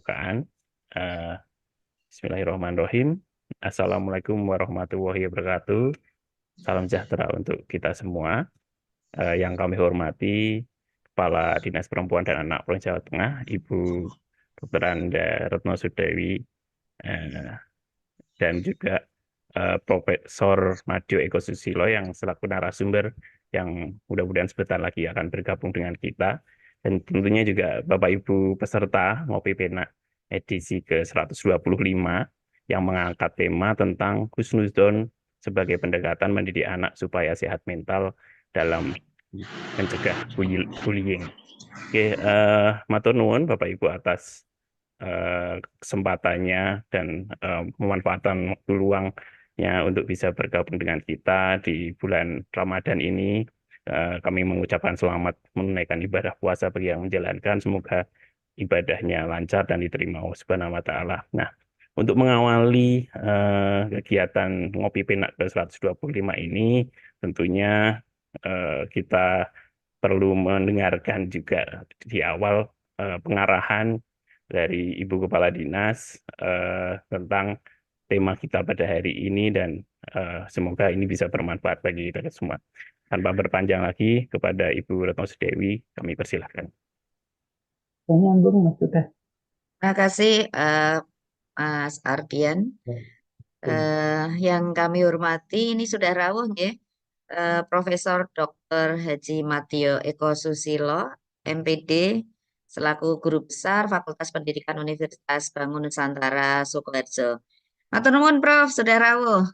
pembukaan. Eh, Bismillahirrahmanirrahim. Assalamualaikum warahmatullahi wabarakatuh. Salam sejahtera untuk kita semua. Yang kami hormati Kepala Dinas Perempuan dan Anak Provinsi Jawa Tengah, Ibu Dr. Anda Retno Sudewi, eh, dan juga Profesor Madyo Eko Susilo yang selaku narasumber yang mudah-mudahan sebentar lagi akan bergabung dengan kita. Dan tentunya juga Bapak Ibu peserta Ngopi Pena edisi ke-125 yang mengangkat tema tentang husnuzon sebagai pendekatan mendidik anak supaya sehat mental dalam mencegah bullying. Oke, matur nuwun Bapak Ibu atas kesempatannya dan memanfaatkan waktu luangnya untuk bisa bergabung dengan kita di bulan Ramadan ini. Kami mengucapkan selamat menunaikan ibadah puasa bagi yang menjalankan. Semoga ibadahnya lancar dan diterima Allah Subhanahu wa Ta'ala. Nah, untuk mengawali kegiatan Ngopi Penak ke-125 ini, tentunya kita perlu mendengarkan juga di awal pengarahan dari Ibu Kepala Dinas tentang tema kita pada hari ini dan semoga ini bisa bermanfaat bagi kita semua. Tanpa berpanjang lagi, kepada Ibu Retno Sudewi, kami persilahkan. Nyambung Mas sudah. Terima kasih Mas Ardian. Yang kami hormati ini sudah rawuh ya, Profesor Dr. Haji Madyo Eko Susilo, MPD, selaku Guru Besar Fakultas Pendidikan Universitas Bangun Nusantara Sukoharjo. Matur nuwun Prof, sudah rawuh.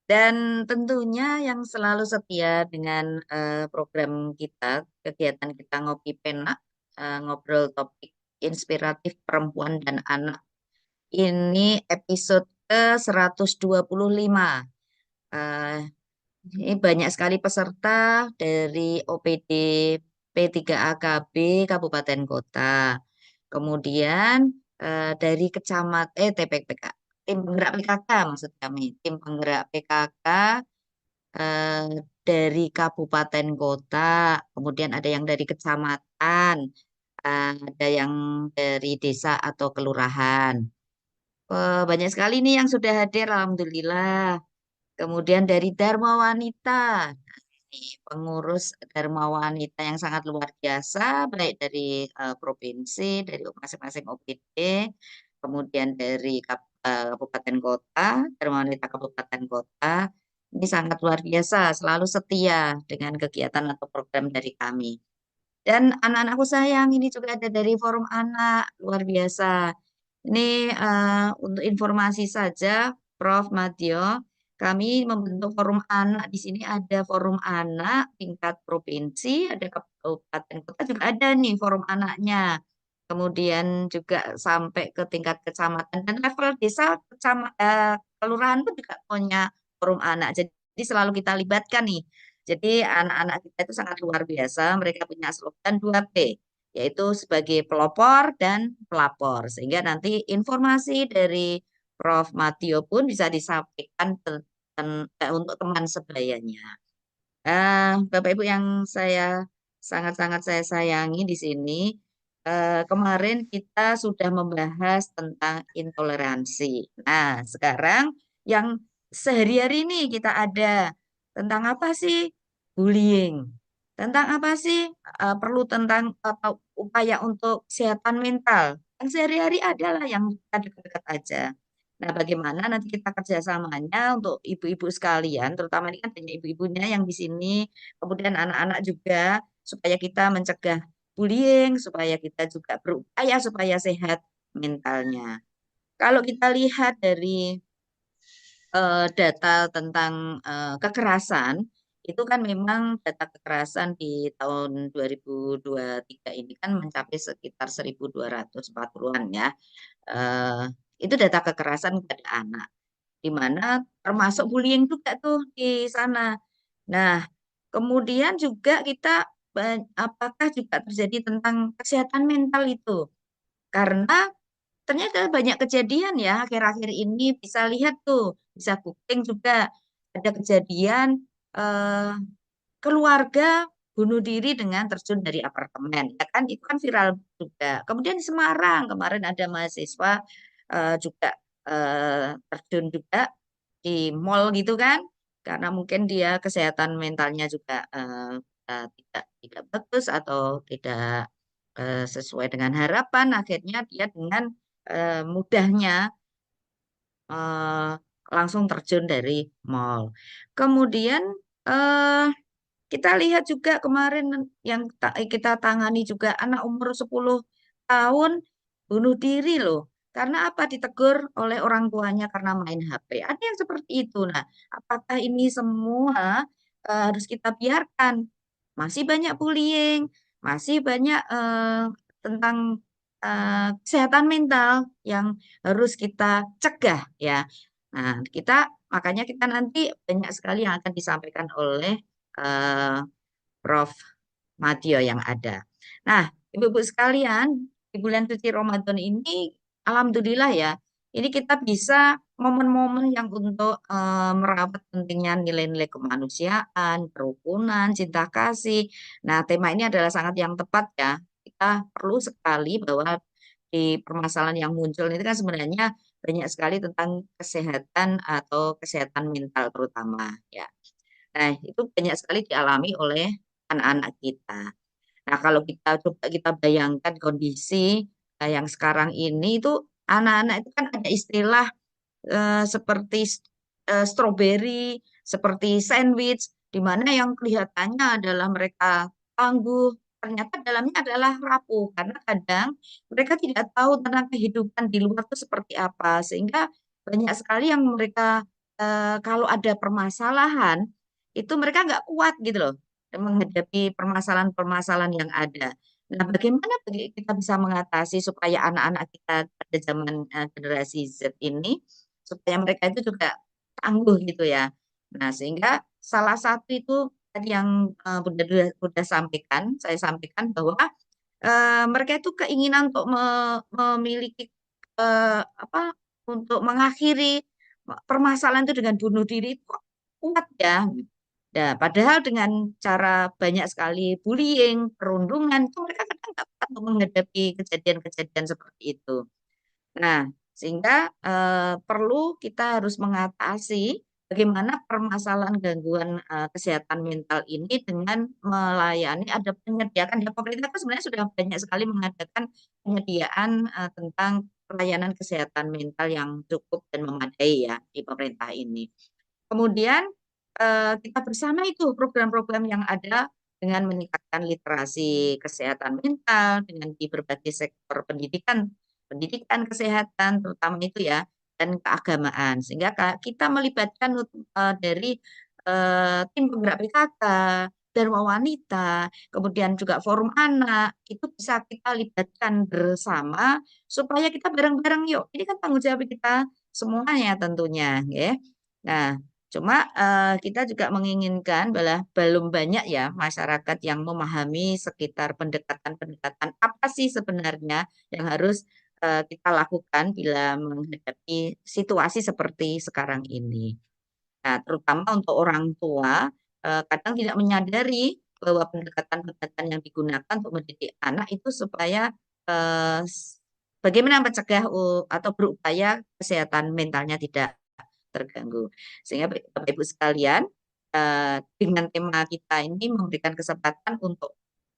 Dan tentunya yang selalu setia dengan program kita, kegiatan kita Ngopi Penak, ngobrol topik inspiratif perempuan dan anak. Ini episode ke-125. Eh, ini banyak sekali peserta dari OPD P3AKB Kabupaten Kota. Kemudian dari TPPK, tim penggerak PKK maksud kami, tim penggerak PKK eh, dari kabupaten kota, kemudian ada yang dari kecamatan, ada yang dari desa atau kelurahan. Banyak sekali nih yang sudah hadir, alhamdulillah. Kemudian dari Dharma Wanita, ini pengurus Dharma Wanita yang sangat luar biasa, baik dari provinsi, dari masing-masing OPD, kemudian dari kabupaten kota, Dharma Wanita kabupaten kota, ini sangat luar biasa, selalu setia dengan kegiatan atau program dari kami. Dan anak-anakku sayang, ini juga ada dari Forum Anak, luar biasa. Ini untuk informasi saja, Prof. Madyo, kami membentuk forum anak di sini, ada forum anak tingkat provinsi, ada kabupaten kota juga ada nih forum anaknya. Kemudian juga sampai ke tingkat kecamatan dan level desa, kelurahan pun juga punya forum anak. Jadi selalu kita libatkan nih. Jadi anak-anak kita itu sangat luar biasa. Mereka punya slogan 2P, yaitu sebagai pelopor dan pelapor. Sehingga nanti informasi dari Prof. Matio pun bisa disampaikan untuk teman sebayanya. Bapak Ibu yang saya sangat-sangat saya sayangi di sini, kemarin kita sudah membahas tentang intoleransi. Nah, sekarang yang sehari-hari ini kita ada tentang apa sih bullying? Tentang apa sih perlu tentang upaya untuk kesehatan mental? Yang sehari-hari adalah yang kita dekat-dekat aja. Nah, bagaimana nanti kita kerjasamanya untuk ibu-ibu sekalian, terutama ini kan banyak ibu-ibunya yang di sini, kemudian anak-anak juga, supaya kita mencegah bullying, supaya kita juga berupaya supaya sehat mentalnya. Kalau kita lihat dari data tentang kekerasan, itu kan memang data kekerasan di tahun 2023 ini kan mencapai sekitar 1.240-an ya. Eh, itu data kekerasan pada anak, di mana termasuk bullying juga tuh di sana. Nah, kemudian juga kita apakah juga terjadi tentang kesehatan mental itu? Karena ternyata banyak kejadian ya akhir-akhir ini, bisa lihat tuh, bisa booking juga ada kejadian eh, keluarga bunuh diri dengan terjun dari apartemen, ya kan? Itu kan viral juga. Kemudian di Semarang kemarin ada mahasiswa juga terjun juga di mall gitu kan, karena mungkin dia kesehatan mentalnya juga tidak bagus atau tidak sesuai dengan harapan, akhirnya dia dengan mudahnya eh, langsung terjun dari mall. Kemudian eh, kita lihat juga kemarin yang kita tangani juga anak umur 10 tahun bunuh diri loh. Karena apa? Ditegur oleh orang tuanya karena main HP. Ada yang seperti itu. Nah, apakah ini semua harus kita biarkan? Masih banyak bullying, masih banyak tentang kesehatan mental yang harus kita cegah ya. Nah, makanya kita nanti banyak sekali yang akan disampaikan oleh eh, Prof. Madyo yang ada. Nah, Ibu-ibu sekalian, di bulan suci Ramadan ini, alhamdulillah ya, ini kita bisa momen-momen yang untuk merawat pentingnya nilai-nilai kemanusiaan, kerukunan, cinta kasih. Nah, tema ini adalah sangat yang tepat ya. Kita perlu sekali bahwa di permasalahan yang muncul ini kan sebenarnya banyak sekali tentang kesehatan atau kesehatan mental terutama ya. Nah, itu banyak sekali dialami oleh anak-anak kita. Nah, kalau kita bayangkan kondisi yang sekarang ini itu anak-anak itu kan ada istilah seperti stroberi, seperti sandwich, di mana yang kelihatannya adalah mereka tangguh, ternyata dalamnya adalah rapuh karena kadang mereka tidak tahu tentang kehidupan di luar itu seperti apa, sehingga banyak sekali yang mereka kalau ada permasalahan itu mereka nggak kuat gitu loh menghadapi permasalahan-permasalahan yang ada. Nah, bagaimana kita bisa mengatasi supaya anak-anak kita pada zaman generasi Z ini supaya mereka itu juga tangguh gitu ya. Nah, sehingga salah satu itu tadi yang Bunda sampaikan, saya sampaikan bahwa mereka itu keinginan untuk memiliki apa untuk mengakhiri permasalahan itu dengan bunuh diri itu kok kuat ya. Nah, padahal dengan cara banyak sekali bullying, perundungan, itu mereka kadang nggak kuat untuk menghadapi kejadian-kejadian seperti itu. Nah, sehingga perlu kita harus mengatasi bagaimana permasalahan gangguan kesehatan mental ini dengan melayani ada penyediaan ya pemerintah itu sebenarnya sudah banyak sekali mengadakan penyediaan tentang pelayanan kesehatan mental yang cukup dan memadai ya di pemerintah ini. Kemudian kita bersama itu program-program yang ada dengan meningkatkan literasi kesehatan mental dengan di berbagai sektor pendidikan, pendidikan kesehatan terutama itu ya dan keagamaan sehingga kita melibatkan dari tim penggerak PKK, Dharma Wanita, kemudian juga forum anak itu bisa kita libatkan bersama supaya kita bareng-bareng yuk. Ini kan tanggung jawab kita semuanya tentunya ya. Nah, cuma kita juga menginginkan bahwa belum banyak ya masyarakat yang memahami sekitar pendekatan-pendekatan apa sih sebenarnya yang harus kita lakukan bila menghadapi situasi seperti sekarang ini. Nah, terutama untuk orang tua, kadang tidak menyadari bahwa pendekatan-pendekatan yang digunakan untuk mendidik anak itu supaya eh, bagaimana mencegah atau berupaya kesehatan mentalnya tidak terganggu. Sehingga Bapak Ibu sekalian, dengan tema kita ini memberikan kesempatan untuk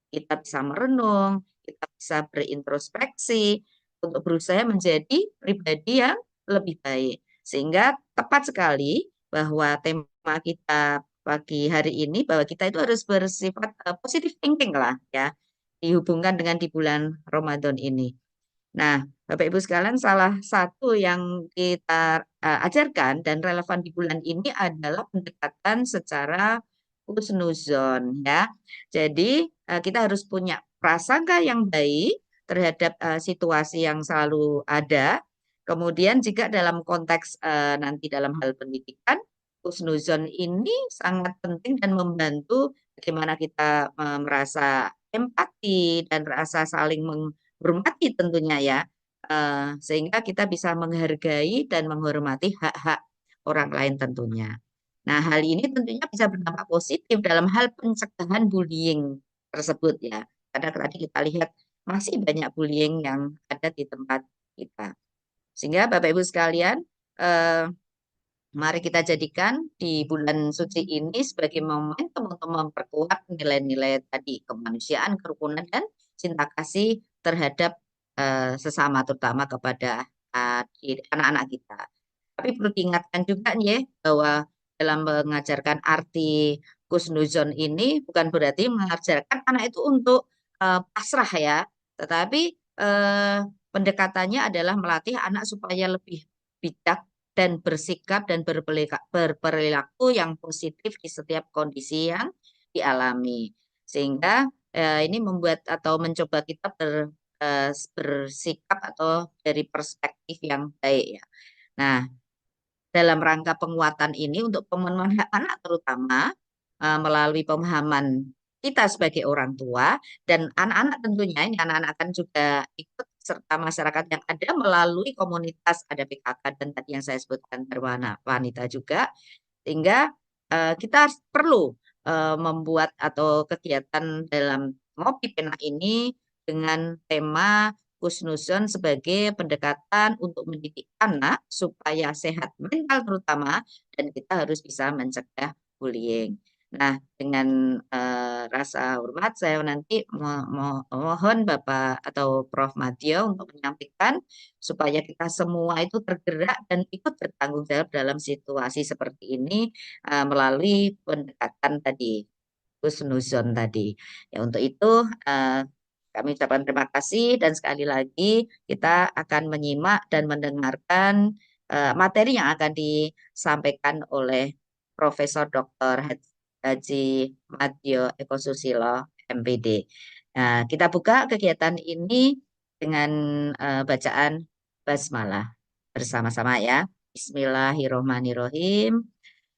kita bisa merenung, kita bisa berintrospeksi, untuk berusaha menjadi pribadi yang lebih baik. Sehingga tepat sekali bahwa tema kita pagi hari ini, bahwa kita itu harus bersifat positive thinking lah ya, dihubungkan dengan di bulan Ramadan ini. Nah, Bapak Ibu sekalian, salah satu yang kita ajarkan dan relevan di bulan ini adalah pendekatan secara husnuzon ya. Jadi kita harus punya prasangka yang baik terhadap situasi yang selalu ada. Kemudian jika dalam konteks nanti dalam hal pendidikan, husnuzon ini sangat penting dan membantu bagaimana kita merasa empati dan rasa saling menghormati tentunya ya, sehingga kita bisa menghargai dan menghormati hak-hak orang lain tentunya. Nah, hal ini tentunya bisa berdampak positif dalam hal pencegahan bullying tersebut ya. Karena tadi kita lihat masih banyak bullying yang ada di tempat kita. Sehingga Bapak Ibu sekalian, eh, mari kita jadikan di bulan suci ini sebagai momentum untuk memperkuat nilai-nilai tadi kemanusiaan, kerukunan, dan cinta kasih terhadap sesama, terutama kepada anak-anak kita. Tapi perlu diingatkan juga nih ya, bahwa dalam mengajarkan arti kusnuzon ini bukan berarti mengajarkan anak itu untuk pasrah ya, tetapi pendekatannya adalah melatih anak supaya lebih bijak dan bersikap dan berperilaku yang positif di setiap kondisi yang dialami. Sehingga ini membuat atau mencoba kita bersikap atau dari perspektif yang baik ya. Nah, dalam rangka penguatan ini untuk pemenuhan hak anak terutama melalui pemahaman kita sebagai orang tua dan anak-anak tentunya ini anak-anak akan juga ikut serta masyarakat yang ada melalui komunitas ada PKK dan tadi yang saya sebutkan wanita juga sehingga kita perlu membuat atau kegiatan dalam ngopi pena ini dengan tema Kusnuzon sebagai pendekatan untuk mendidik anak supaya sehat mental terutama dan kita harus bisa mencegah bullying. Nah, dengan rasa hormat saya nanti mohon Bapak atau Prof. Madyo untuk menyampaikan supaya kita semua itu tergerak dan ikut bertanggung jawab dalam situasi seperti ini melalui pendekatan tadi, husnuzon tadi. Ya, untuk itu kami ucapkan terima kasih dan sekali lagi kita akan menyimak dan mendengarkan materi yang akan disampaikan oleh Profesor Dr. Haji Madyo Eko Susilo, MPD. Nah, kita buka kegiatan ini dengan bacaan basmalah bersama-sama ya. Bismillahirrohmanirrohim.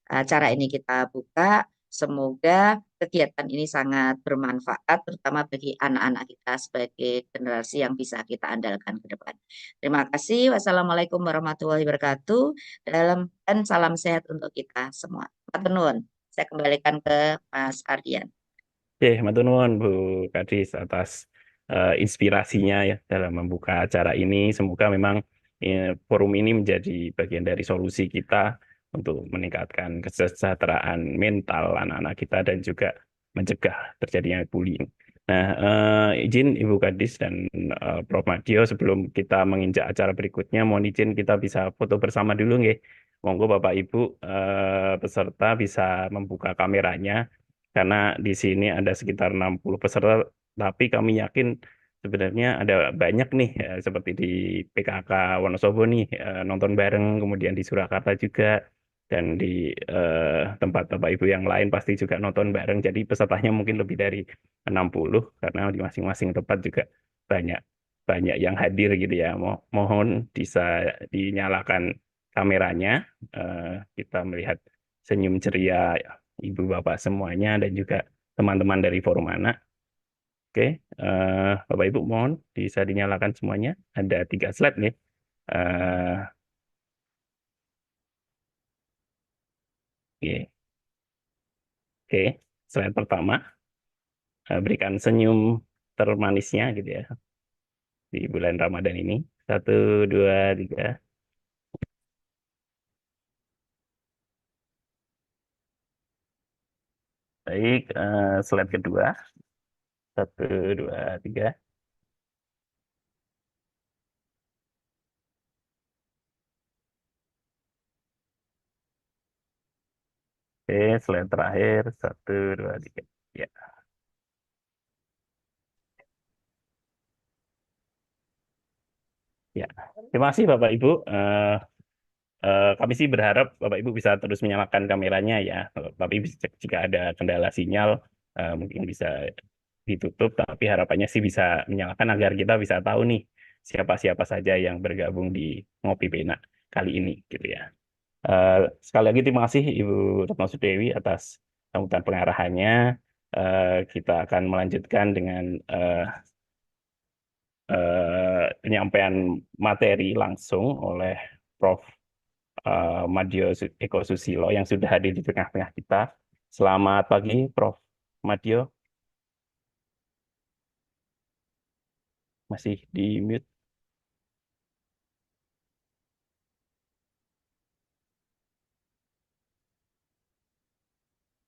Acara ini kita buka. Semoga kegiatan ini sangat bermanfaat, terutama bagi anak-anak kita sebagai generasi yang bisa kita andalkan ke depan. Terima kasih. Wassalamualaikum warahmatullahi wabarakatuh. Dan salam sehat untuk kita semua. Matur nuwun. Saya kembalikan ke Mas Ardian. Oke, matur nuwun Bu Kadis atas inspirasinya ya dalam membuka acara ini. Semoga memang forum ini menjadi bagian dari solusi kita untuk meningkatkan kesejahteraan mental anak-anak kita dan juga mencegah terjadinya bullying. Nah, izin Ibu Kadis dan Prof. Madyo sebelum kita menginjak acara berikutnya, mohon izin kita bisa foto bersama dulu nggih. Monggo Bapak Ibu peserta bisa membuka kameranya karena di sini ada sekitar 60 peserta, tapi kami yakin sebenarnya ada banyak nih, seperti di PKK Wonosobo nih, nonton bareng, kemudian di Surakarta juga, dan di tempat Bapak Ibu yang lain pasti juga nonton bareng, jadi pesertanya mungkin lebih dari 60, karena di masing-masing tempat juga banyak banyak yang hadir gitu ya. Mohon bisa dinyalakan kameranya, kita melihat senyum ceria Ibu Bapak semuanya dan juga teman-teman dari Forum Anak. Oke, Bapak Ibu mohon bisa dinyalakan semuanya. Ada 3 slide nih. Oke, oke. Slide pertama, berikan senyum termanisnya gitu ya di bulan Ramadan ini. 1, 2, 3. Baik, slide kedua. 1, 2, 3. Oke, slide terakhir. 1, 2, 3. Ya. Ya, terima kasih Bapak Ibu. Kami sih berharap Bapak Ibu bisa terus menyalakan kameranya ya. Tapi jika ada kendala sinyal, mungkin bisa ditutup. Tapi harapannya sih bisa menyalakan agar kita bisa tahu nih siapa-siapa saja yang bergabung di Ngopi Pena kali ini, gitu ya. Sekali lagi terima kasih Ibu Retno Sudewi atas sambutan pengarahannya. Kita akan melanjutkan dengan penyampaian materi langsung oleh Prof. Madyo Eko Susilo yang sudah hadir di tengah-tengah kita. Selamat pagi, Prof. Madyo. Masih di mute.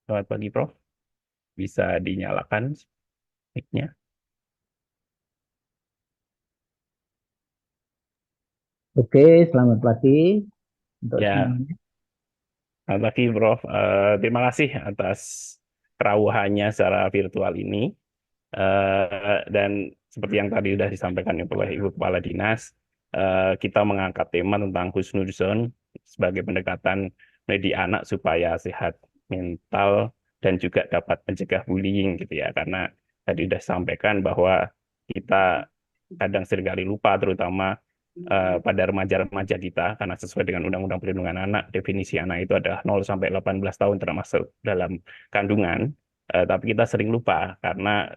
Selamat pagi, Prof. Bisa dinyalakan mic-nya. Oke, selamat pagi untuk Ya, semuanya. selamat pagi, Prof. Terima kasih atas kerawuhannya secara virtual ini. Dan seperti yang tadi sudah disampaikan oleh Ibu Kepala Dinas, kita mengangkat tema tentang husnuzon sebagai pendekatan mendidik anak supaya sehat mental dan juga dapat mencegah bullying gitu ya. Karena tadi sudah disampaikan bahwa kita kadang seringkali lupa terutama pada remaja-remaja kita, karena sesuai dengan Undang-Undang Perlindungan Anak, definisi anak itu adalah 0 sampai 18 tahun termasuk dalam kandungan. Tapi kita sering lupa karena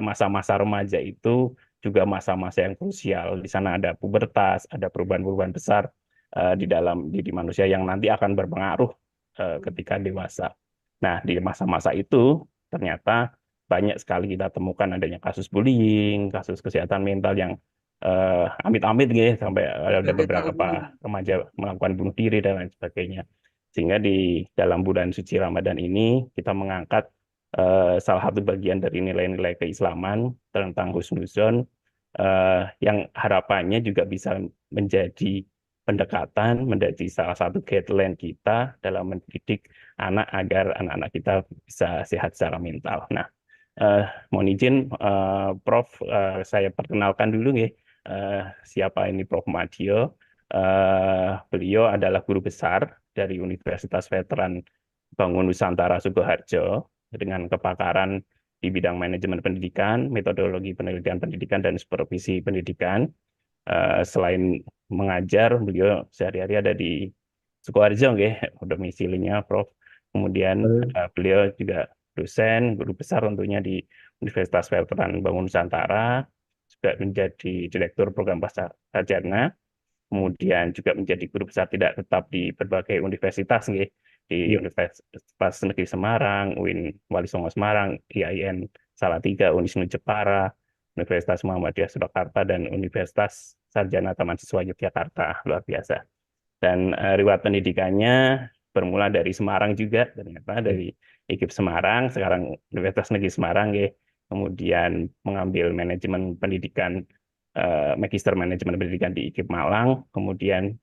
masa-masa remaja itu juga masa-masa yang krusial. Di sana ada pubertas, ada perubahan-perubahan besar di dalam diri manusia yang nanti akan berpengaruh ketika dewasa. Nah, di masa-masa itu ternyata banyak sekali kita temukan adanya kasus bullying, kasus kesehatan mental yang amit-amit gitu, sampai ada beberapa remaja melakukan bunuh diri dan lain sebagainya. Sehingga di dalam bulan suci Ramadan ini kita mengangkat salah satu bagian dari nilai-nilai keislaman tentang husnuzon yang harapannya juga bisa menjadi pendekatan, menjadi salah satu guideline kita dalam mendidik anak agar anak-anak kita bisa sehat secara mental. Nah, mohon izin, Prof, saya perkenalkan dulu nih, siapa ini Prof. Madyo. Beliau adalah guru besar dari Universitas Veteran Bangun Nusantara Sukoharjo dengan kepakaran di bidang manajemen pendidikan, metodologi penelitian pendidikan, dan supervisi pendidikan. Selain mengajar, beliau sehari-hari ada di Sukoharjo, domisilinya, Prof. Kemudian beliau juga dosen, guru besar tentunya di Universitas Veteran Bangun Nusantara, juga menjadi direktur program Pasarjana, kemudian juga menjadi guru besar tidak tetap di berbagai universitas, di Universitas Negeri Semarang, UIN Wali Songo Semarang, IAIN Salatiga, Unisnu Jepara, Universitas Muhammadiyah Surakarta, dan Universitas Sarjana Taman Siswa Yogyakarta. Luar biasa. Dan riwayat pendidikannya bermula dari Semarang juga, ternyata dari IKIP Semarang, sekarang Universitas Negeri Semarang, kemudian mengambil manajemen pendidikan, Magister Manajemen Pendidikan di IKIP Malang, kemudian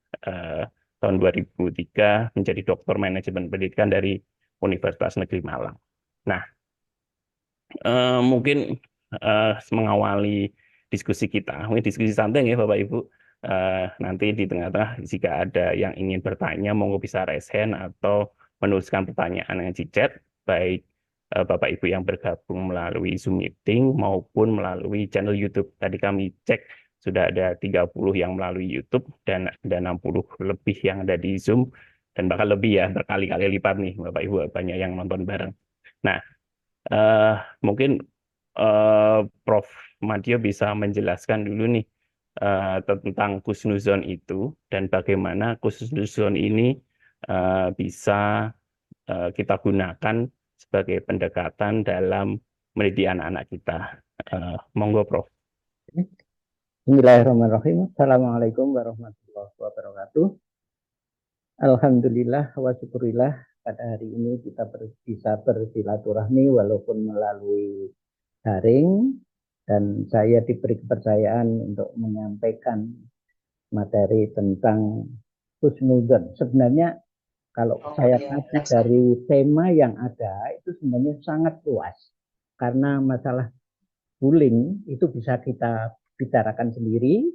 tahun 2003 menjadi Doktor Manajemen Pendidikan dari Universitas Negeri Malang. Nah, mungkin mengawali diskusi kita, mungkin diskusi santai ya Bapak Ibu. Nanti di tengah-tengah jika ada yang ingin bertanya, monggo bisa raise hand atau menuliskan pertanyaan yang di chat, baik Bapak Ibu yang bergabung melalui Zoom meeting maupun melalui channel YouTube. Tadi kami cek sudah ada 30 yang melalui YouTube dan ada 60 lebih yang ada di Zoom, dan bahkan lebih ya, berkali-kali lipat nih Bapak Ibu, banyak yang nonton bareng. Nah, mungkin Prof. Madyo bisa menjelaskan dulu nih tentang husnuzon itu dan bagaimana husnuzon ini bisa kita gunakan sebagai pendekatan dalam mendidik anak-anak kita. Monggo, Prof. Bismillahirrahmanirrahim. Assalamualaikum warahmatullahi wabarakatuh. Alhamdulillah wa syukurillah pada hari ini kita bisa bersilaturahmi walaupun melalui daring, dan saya diberi kepercayaan untuk menyampaikan materi tentang husnuzon. Sebenarnya kalau saya kaji dari tema yang ada itu sebenarnya sangat luas, karena masalah bullying itu bisa kita bicarakan sendiri,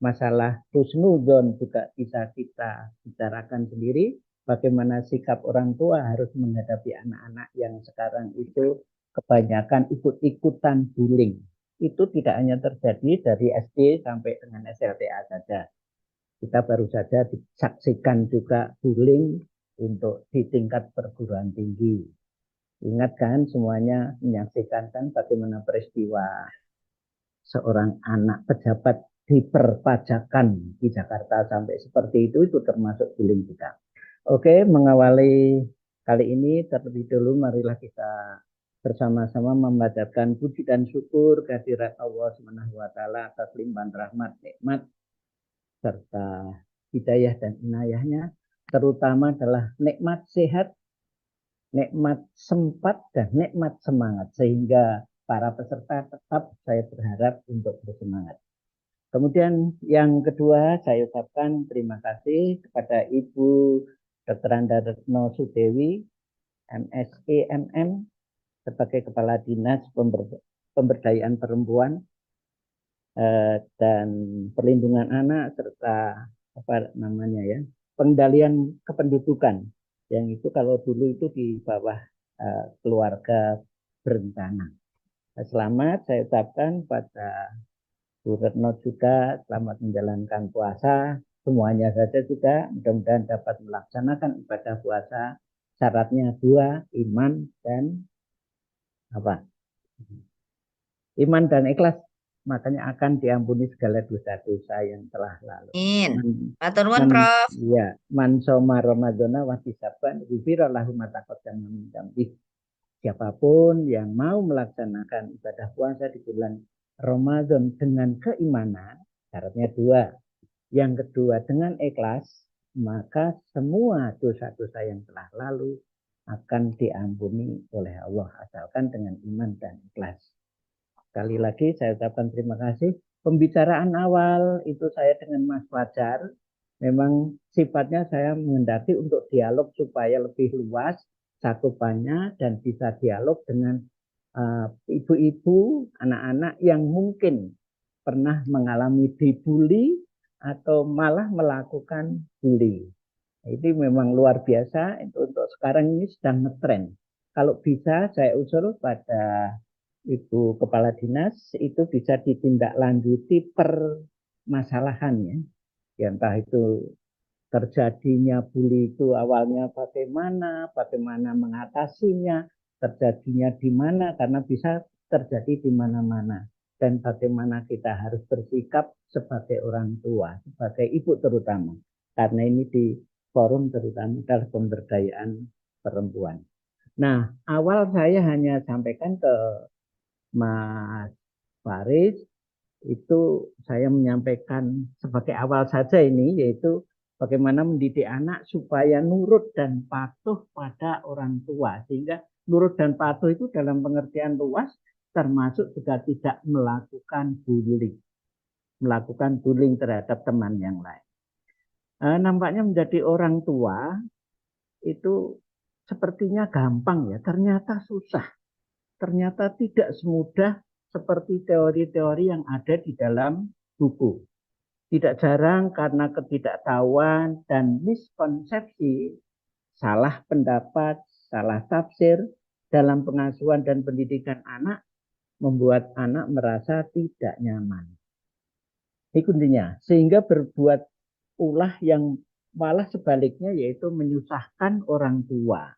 masalah husnuzon juga bisa kita bicarakan sendiri, bagaimana sikap orang tua harus menghadapi anak-anak yang sekarang itu kebanyakan ikut-ikutan bullying. Itu tidak hanya terjadi dari SD sampai dengan SLTA saja. Kita baru saja disaksikan juga bullying untuk di tingkat perguruan tinggi. Ingat kan, semuanya menyaksikan kan bagaimana peristiwa seorang anak pejabat diperpajakan di Jakarta sampai seperti itu termasuk bullying juga. Oke, mengawali kali ini terlebih dulu marilah kita bersama-sama memanjatkan puji dan syukur kehadirat Allah Subhanahu wa taala atas limpahan rahmat, nikmat serta hidayah dan inayahnya, terutama adalah nikmat sehat, nikmat sempat, dan nikmat semangat, sehingga para peserta tetap saya berharap untuk bersemangat. Kemudian yang kedua, saya ucapkan terima kasih kepada Ibu Dr. Anda Retno Sudewi, MSc MM, sebagai Kepala Dinas Pemberdayaan Perempuan dan Perlindungan Anak, serta pengendalian kependudukan, yang itu kalau dulu itu di bawah keluarga berencana. Selamat saya ucapkan pada Bu Retno juga, selamat menjalankan puasa. Semuanya saja juga mudah-mudahan dapat melaksanakan ibadah puasa. Syaratnya 2, iman dan apa? Iman dan ikhlas. Makanya akan diampuni segala dosa-dosa yang telah lalu. Matur nuwun, Prof. Ya, man soma Ramadhana wa tisaban ghufira lahu ma taqaddama min dzambi. Siapapun yang mau melaksanakan ibadah puasa di bulan Ramadan dengan keimanan, syaratnya 2. Yang kedua, dengan ikhlas, maka semua dosa-dosa yang telah lalu akan diampuni oleh Allah, asalkan dengan iman dan ikhlas. Sekali lagi saya ucapkan terima kasih. Pembicaraan awal itu saya dengan Mas Fajar, memang sifatnya saya menghendaki untuk dialog supaya lebih luas cakupannya dan bisa dialog dengan ibu-ibu, anak-anak yang mungkin pernah mengalami dibully atau malah melakukan bully. Itu memang luar biasa. Untuk sekarang ini sedang ngetren. Kalau bisa saya usul pada Ibu Kepala Dinas itu bisa ditindaklanjuti permasalahannya. Ya, entah itu terjadinya bully itu awalnya bagaimana mengatasinya, terjadinya di mana, karena bisa terjadi di mana-mana. Dan bagaimana kita harus bersikap sebagai orang tua, sebagai ibu terutama. Karena ini di forum terutama adalah pemberdayaan perempuan. Nah, awal saya hanya sampaikan ke Mas Faris, itu saya menyampaikan sebagai awal saja ini, yaitu bagaimana mendidik anak supaya nurut dan patuh pada orang tua. Sehingga nurut dan patuh itu dalam pengertian luas termasuk juga tidak melakukan bullying terhadap teman yang lain. Nampaknya menjadi orang tua itu sepertinya gampang ya, ternyata susah. Ternyata tidak semudah seperti teori-teori yang ada di dalam buku. Tidak jarang karena ketidaktahuan dan miskonsepsi, salah pendapat, salah tafsir dalam pengasuhan dan pendidikan anak membuat anak merasa tidak nyaman. Ini kuncinya. Sehingga berbuat ulah yang malah sebaliknya, yaitu menyusahkan orang tua.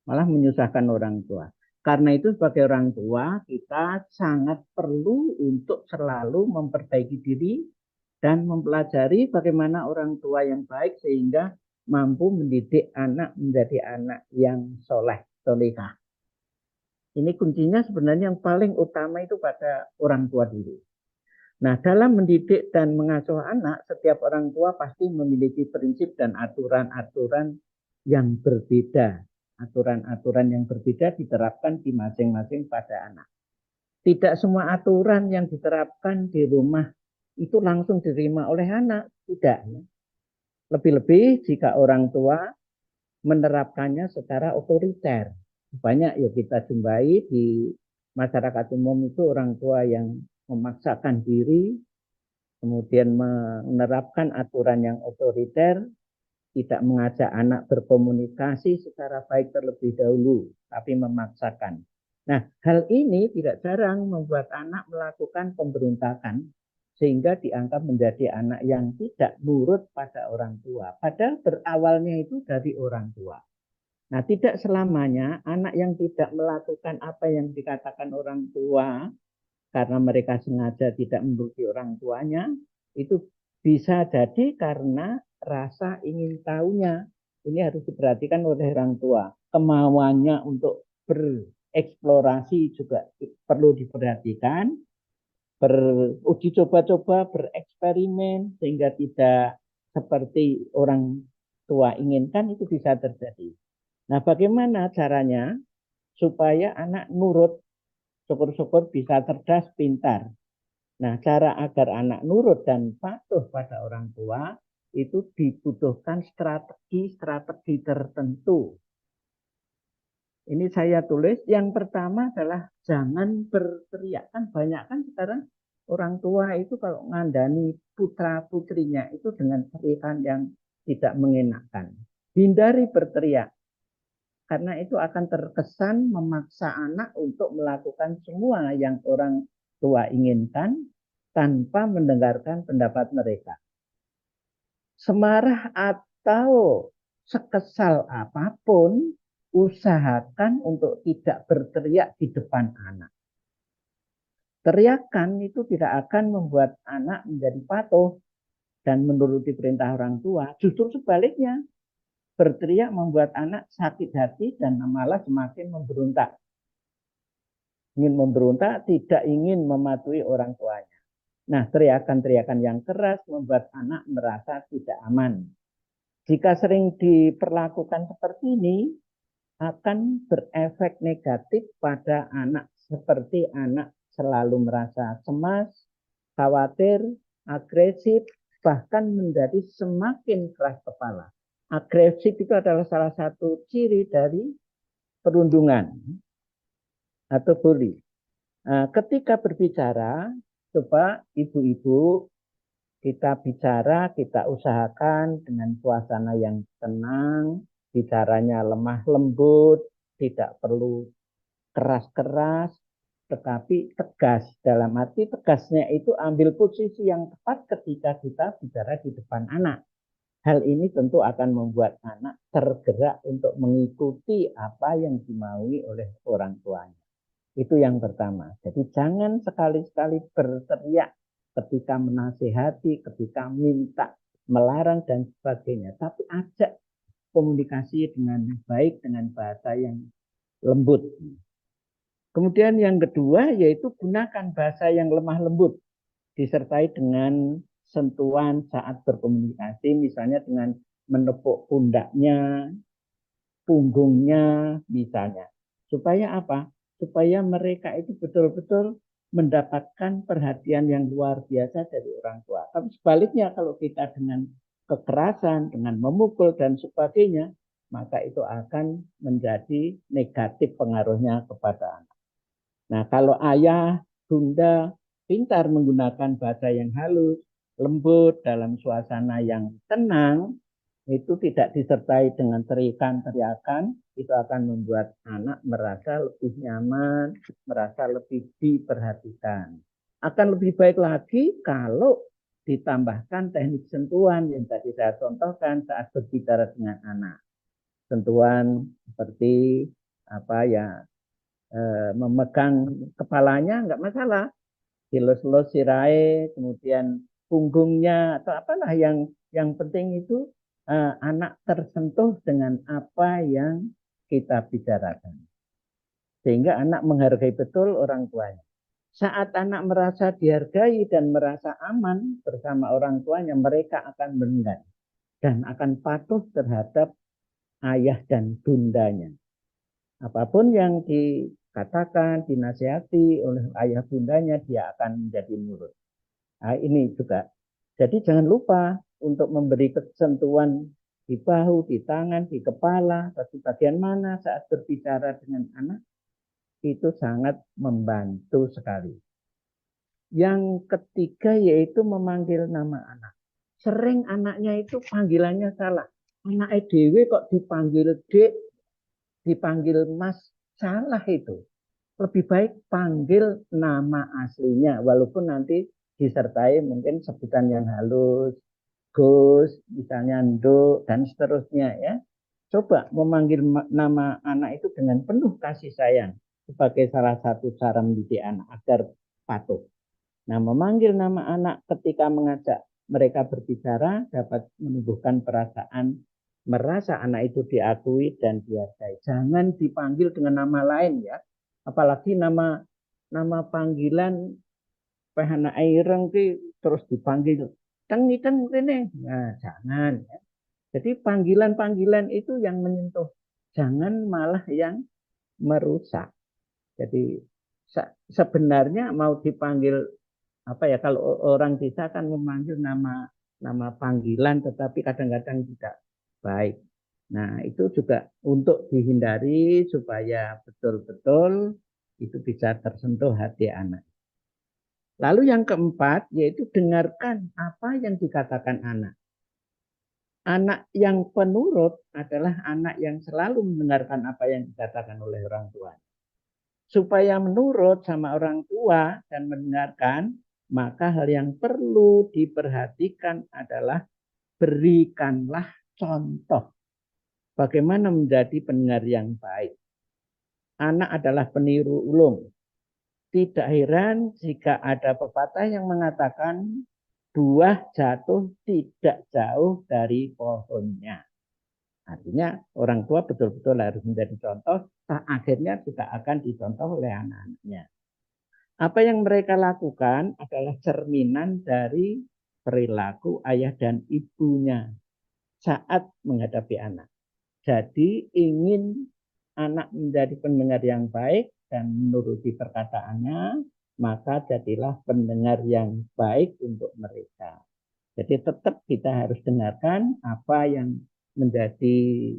Malah menyusahkan orang tua. Karena itu sebagai orang tua kita sangat perlu untuk selalu memperbaiki diri dan mempelajari bagaimana orang tua yang baik sehingga mampu mendidik anak menjadi anak yang soleh, solehah. Ini kuncinya sebenarnya yang paling utama itu pada orang tua dulu. Nah, dalam mendidik dan mengasuh anak, setiap orang tua pasti memiliki prinsip dan aturan-aturan yang berbeda. Aturan-aturan yang berbeda diterapkan di masing-masing pada anak. Tidak semua aturan yang diterapkan di rumah itu langsung diterima oleh anak. Tidak. Lebih-lebih jika orang tua menerapkannya secara otoriter. Banyak ya kita jumpai di masyarakat umum itu orang tua yang memaksakan diri, kemudian menerapkan aturan yang otoriter, tidak mengajak anak berkomunikasi secara baik terlebih dahulu, tapi memaksakan. Nah, hal ini tidak jarang membuat anak melakukan pemberontakan, sehingga dianggap menjadi anak yang tidak nurut pada orang tua. Padahal berawalnya itu dari orang tua. Nah, tidak selamanya anak yang tidak melakukan apa yang dikatakan orang tua karena mereka sengaja tidak menuruti orang tuanya, itu bisa jadi karena rasa ingin tahunya. Ini harus diperhatikan oleh orang tua. Kemauannya untuk bereksplorasi juga perlu diperhatikan. Beruji coba-coba, bereksperimen, sehingga tidak seperti orang tua inginkan, itu bisa terjadi. Nah, bagaimana caranya supaya anak nurut, syukur-syukur bisa cerdas, pintar. Nah, cara agar anak nurut dan patuh pada orang tua itu dibutuhkan strategi-strategi tertentu. Ini saya tulis, yang pertama adalah jangan berteriak. Kan banyak kan sekarang orang tua itu kalau ngandani putra-putrinya itu dengan teriakan yang tidak mengenakan. Hindari berteriak, karena itu akan terkesan memaksa anak untuk melakukan semua yang orang tua inginkan tanpa mendengarkan pendapat mereka. Semarah atau sekesal apapun, usahakan untuk tidak berteriak di depan anak. Teriakan itu tidak akan membuat anak menjadi patuh dan menuruti perintah orang tua. Justru sebaliknya, berteriak membuat anak sakit hati dan malah semakin memberontak. Ingin memberontak, tidak ingin mematuhi orang tuanya. Nah, teriakan-teriakan yang keras membuat anak merasa tidak aman. Jika sering diperlakukan seperti ini, akan berefek negatif pada anak, seperti anak selalu merasa cemas, khawatir, agresif, bahkan menjadi semakin keras kepala. Agresif itu adalah salah satu ciri dari perundungan atau bully. Ketika berbicara, coba ibu-ibu kita bicara, kita usahakan dengan suasana yang tenang, bicaranya lemah lembut, tidak perlu keras-keras, tetapi tegas. Dalam arti tegasnya itu ambil posisi yang tepat ketika kita bicara di depan anak. Hal ini tentu akan membuat anak tergerak untuk mengikuti apa yang dimaui oleh orang tuanya. Itu yang pertama. Jadi jangan sekali-sekali berteriak ketika menasihati, ketika minta, melarang dan sebagainya. Tapi ajak komunikasi dengan baik, dengan bahasa yang lembut. Kemudian yang kedua yaitu gunakan bahasa yang lemah lembut, disertai dengan sentuhan saat berkomunikasi, misalnya dengan menepuk pundaknya, punggungnya misalnya. Supaya apa? Supaya mereka itu betul-betul mendapatkan perhatian yang luar biasa dari orang tua. Tapi sebaliknya kalau kita dengan kekerasan, dengan memukul dan sebagainya, maka itu akan menjadi negatif pengaruhnya kepada anak. Nah, kalau ayah, bunda pintar menggunakan bahasa yang halus, lembut dalam suasana yang tenang, itu tidak disertai dengan teriakan-teriakan, itu akan membuat anak merasa lebih nyaman, merasa lebih diperhatikan. Akan lebih baik lagi kalau ditambahkan teknik sentuhan yang tadi saya contohkan saat berbicara dengan anak. Sentuhan seperti apa ya, memegang kepalanya enggak masalah, dilus-lus sirahe, kemudian punggungnya atau apalah yang penting itu anak tersentuh dengan apa yang kita bicarakan. Sehingga anak menghargai betul orang tuanya. Saat anak merasa dihargai dan merasa aman bersama orang tuanya, mereka akan mendengar dan akan patuh terhadap ayah dan bundanya. Apapun yang dikatakan, dinasihati oleh ayah bundanya, dia akan menjadi nurut. Nah, ini juga. Jadi jangan lupa untuk memberi sentuhan di bahu, di tangan, di kepala, di bagian mana saat berbicara dengan anak, itu sangat membantu sekali. Yang ketiga yaitu memanggil nama anak. Sering anaknya itu panggilannya salah. Anak EDW kok dipanggil Dek, dipanggil Mas, salah itu. Lebih baik panggil nama aslinya, walaupun nanti disertai mungkin sebutan yang halus, Gus, misalnya Nduk, dan seterusnya ya. Coba memanggil nama anak itu dengan penuh kasih sayang sebagai salah satu cara mendidik anak agar patuh. Nah, memanggil nama anak ketika mengajak mereka berbicara dapat menumbuhkan perasaan merasa anak itu diakui dan dihargai. Jangan dipanggil dengan nama lain ya. Apalagi nama panggilan pehana aireng terus dipanggil teng ini. Nah, jangan ya. Jadi panggilan-panggilan itu yang menyentuh. Jangan malah yang merusak. Jadi sebenarnya mau dipanggil apa ya, kalau orang desa kan memanggil nama panggilan tetapi kadang-kadang tidak baik. Nah, itu juga untuk dihindari supaya betul-betul itu bisa tersentuh hati anak. Lalu yang keempat yaitu dengarkan apa yang dikatakan anak. Anak yang penurut adalah anak yang selalu mendengarkan apa yang dikatakan oleh orang tua. Supaya menurut sama orang tua dan mendengarkan, maka hal yang perlu diperhatikan adalah berikanlah contoh bagaimana menjadi pendengar yang baik. Anak adalah peniru ulung. Tidak heran jika ada pepatah yang mengatakan buah jatuh tidak jauh dari pohonnya. Artinya orang tua betul-betul harus menjadi contoh, akhirnya juga akan dicontoh oleh anak-anaknya. Apa yang mereka lakukan adalah cerminan dari perilaku ayah dan ibunya saat menghadapi anak. Jadi ingin anak menjadi pendengar yang baik dan menuruti perkataannya, maka jadilah pendengar yang baik untuk mereka. Jadi tetap kita harus dengarkan apa yang menjadi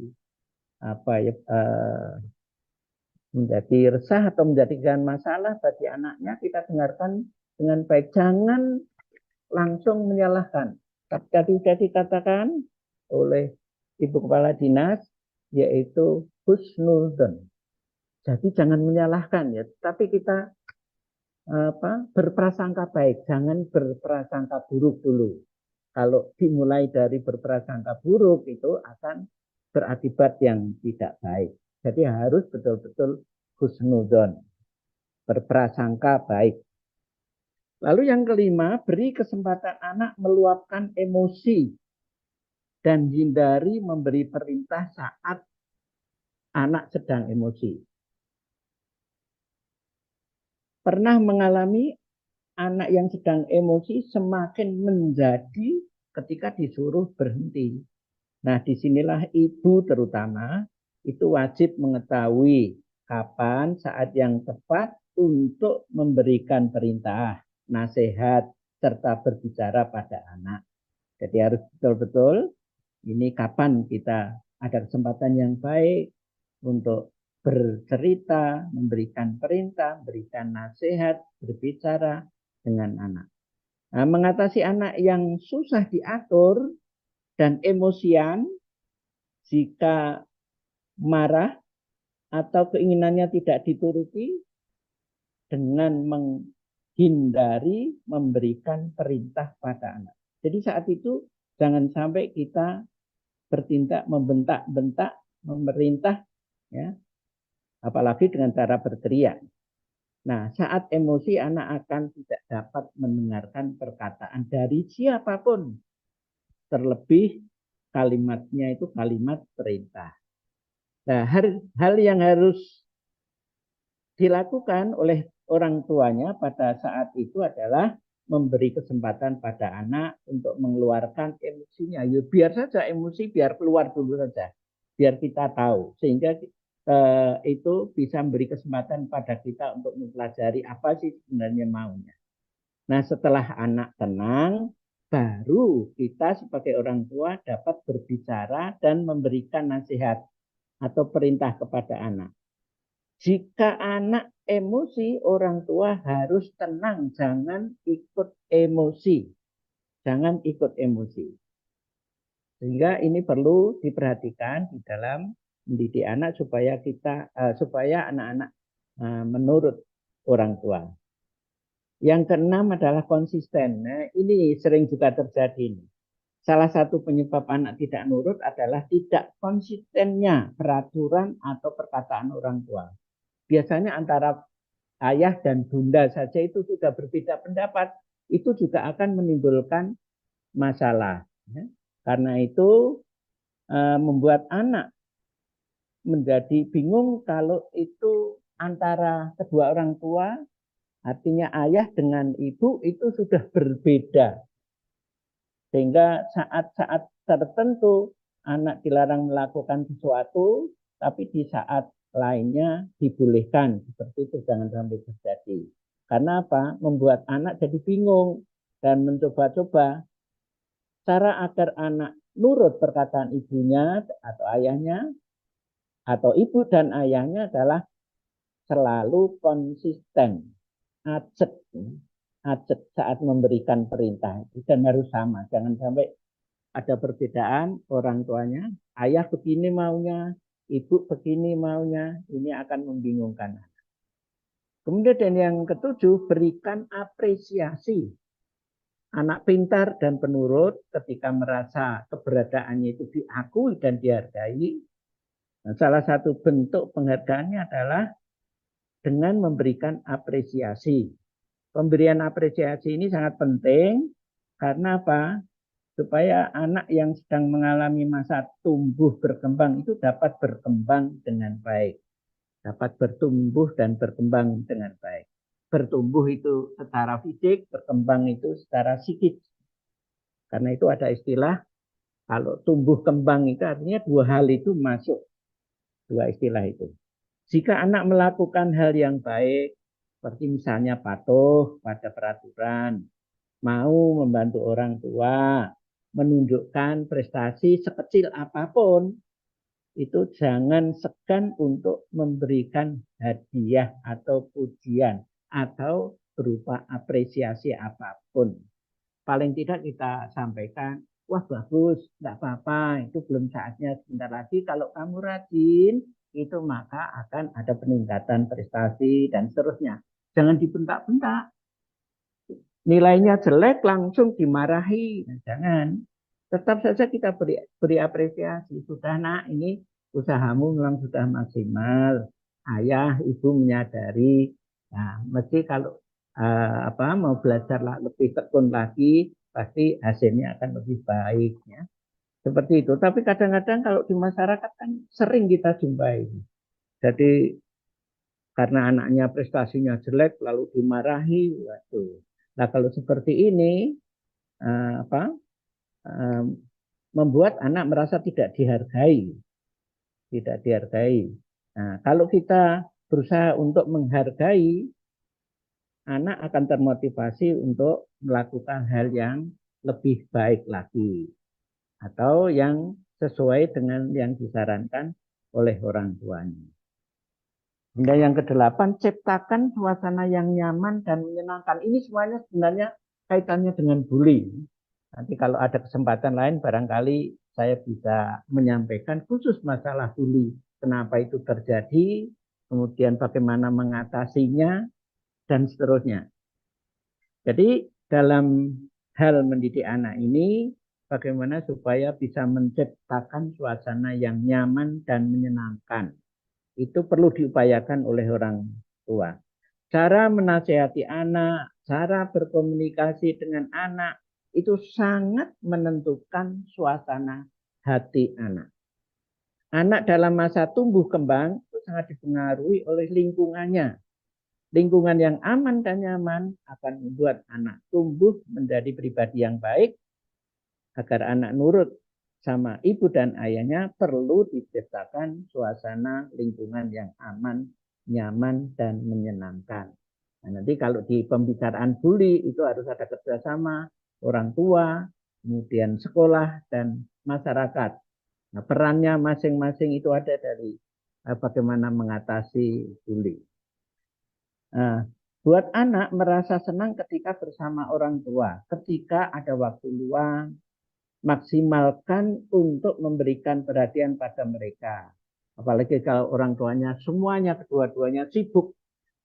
menjadi resah atau menjadikan masalah bagi anaknya, kita dengarkan dengan baik. Jangan langsung menyalahkan. Tadi sudah dikatakan oleh Ibu Kepala Dinas, yaitu husnudzon. Jadi jangan menyalahkan ya, tapi kita berprasangka baik, jangan berprasangka buruk dulu. Kalau dimulai dari berprasangka buruk itu akan berakibat yang tidak baik. Jadi harus betul-betul husnudzon, berprasangka baik. Lalu yang kelima, beri kesempatan anak meluapkan emosi dan hindari memberi perintah saat anak sedang emosi. Pernah mengalami anak yang sedang emosi semakin menjadi ketika disuruh berhenti. Nah, disinilah ibu terutama itu wajib mengetahui kapan saat yang tepat untuk memberikan perintah, nasihat, serta berbicara pada anak. Jadi harus betul-betul ini kapan kita ada kesempatan yang baik untuk bercerita, memberikan perintah, memberikan nasihat, berbicara dengan anak. Nah, mengatasi anak yang susah diatur dan emosian, jika marah atau keinginannya tidak dituruti, dengan menghindari memberikan perintah pada anak. Jadi saat itu jangan sampai kita bertindak membentak-bentak, memerintah, ya, apalagi dengan cara berteriak. Nah, saat emosi anak akan tidak dapat mendengarkan perkataan dari siapapun, terlebih kalimatnya itu kalimat perintah. Nah, hal yang harus dilakukan oleh orang tuanya pada saat itu adalah memberi kesempatan pada anak untuk mengeluarkan emosinya. Ya, biar saja emosi, biar keluar dulu saja, biar kita tahu, sehingga itu bisa memberi kesempatan pada kita untuk mempelajari apa sih sebenarnya maunya. Nah, setelah anak tenang, baru kita sebagai orang tua dapat berbicara dan memberikan nasihat atau perintah kepada anak. Jika anak emosi, orang tua harus tenang, jangan ikut emosi. Jangan ikut emosi. Sehingga ini perlu diperhatikan di dalam mendidik anak supaya anak-anak menurut orang tua. Yang keenam adalah konsisten. Nah, ini sering juga terjadi. Salah satu penyebab anak tidak nurut adalah tidak konsistennya peraturan atau perkataan orang tua. Biasanya antara ayah dan bunda saja itu sudah berbeda pendapat, itu juga akan menimbulkan masalah. Karena itu membuat anak menjadi bingung kalau itu antara kedua orang tua, artinya ayah dengan ibu itu sudah berbeda. Sehingga saat-saat tertentu anak dilarang melakukan sesuatu, tapi di saat lainnya dibolehkan. Seperti itu jangan sampai terjadi. Karena apa? Membuat anak jadi bingung dan mencoba-coba cara agar anak nurut perkataan ibunya atau ayahnya, atau ibu dan ayahnya adalah selalu konsisten, acet, acet saat memberikan perintah. Dan harus sama, jangan sampai ada perbedaan orang tuanya, ayah begini maunya, ibu begini maunya, ini akan membingungkan. Kemudian yang ketujuh, berikan apresiasi. Anak pintar dan penurut ketika merasa keberadaannya itu diakui dan dihargai. Nah, salah satu bentuk penghargaannya adalah dengan memberikan apresiasi. Pemberian apresiasi ini sangat penting karena apa? Supaya anak yang sedang mengalami masa tumbuh berkembang itu dapat berkembang dengan baik. Dapat bertumbuh dan berkembang dengan baik. Bertumbuh itu secara fisik, berkembang itu secara psikis. Karena itu ada istilah, kalau tumbuh kembang itu artinya dua hal itu masuk. Dua istilah itu. Jika anak melakukan hal yang baik, seperti misalnya patuh pada peraturan, mau membantu orang tua, menunjukkan prestasi sekecil apapun, itu jangan segan untuk memberikan hadiah atau pujian atau berupa apresiasi apapun. Paling tidak kita sampaikan, wah bagus, enggak apa-apa, itu belum saatnya, sebentar lagi kalau kamu rajin, itu maka akan ada peningkatan prestasi dan seterusnya. Jangan dibentak-bentak. Nilainya jelek langsung dimarahi. Nah, jangan. Tetap saja kita beri apresiasi. Sudah nak, ini usahamu memang sudah maksimal. Ayah, ibu menyadari. Nah, mesti kalau mau belajar lebih tekun lagi, pasti hasilnya akan lebih baik. Ya. Seperti itu. Tapi kadang-kadang kalau di masyarakat kan sering kita jumpai. Jadi karena anaknya prestasinya jelek lalu dimarahi. Waduh. Nah kalau seperti ini membuat anak merasa tidak dihargai, tidak dihargai. Nah kalau kita berusaha untuk menghargai, anak akan termotivasi untuk melakukan hal yang lebih baik lagi atau yang sesuai dengan yang disarankan oleh orang tuanya. Dan yang kedelapan, ciptakan suasana yang nyaman dan menyenangkan. Ini semuanya sebenarnya kaitannya dengan bully. Nanti kalau ada kesempatan lain, barangkali saya bisa menyampaikan khusus masalah bully. Kenapa itu terjadi, kemudian bagaimana mengatasinya, dan seterusnya. Jadi dalam hal mendidik anak ini, bagaimana supaya bisa menciptakan suasana yang nyaman dan menyenangkan. Itu perlu diupayakan oleh orang tua. Cara menasihati anak, cara berkomunikasi dengan anak, itu sangat menentukan suasana hati anak. Anak dalam masa tumbuh kembang itu sangat dipengaruhi oleh lingkungannya. Lingkungan yang aman dan nyaman akan membuat anak tumbuh menjadi pribadi yang baik. Agar anak nurut sama ibu dan ayahnya, perlu diciptakan suasana lingkungan yang aman, nyaman, dan menyenangkan. Nah, nanti kalau di pembicaraan bully itu harus ada kerjasama orang tua, kemudian sekolah, dan masyarakat. Nah, perannya masing-masing itu ada dari bagaimana mengatasi bully. Nah, buat anak merasa senang ketika bersama orang tua, ketika ada waktu luang, maksimalkan untuk memberikan perhatian pada mereka. Apalagi kalau orang tuanya semuanya, kedua-duanya sibuk.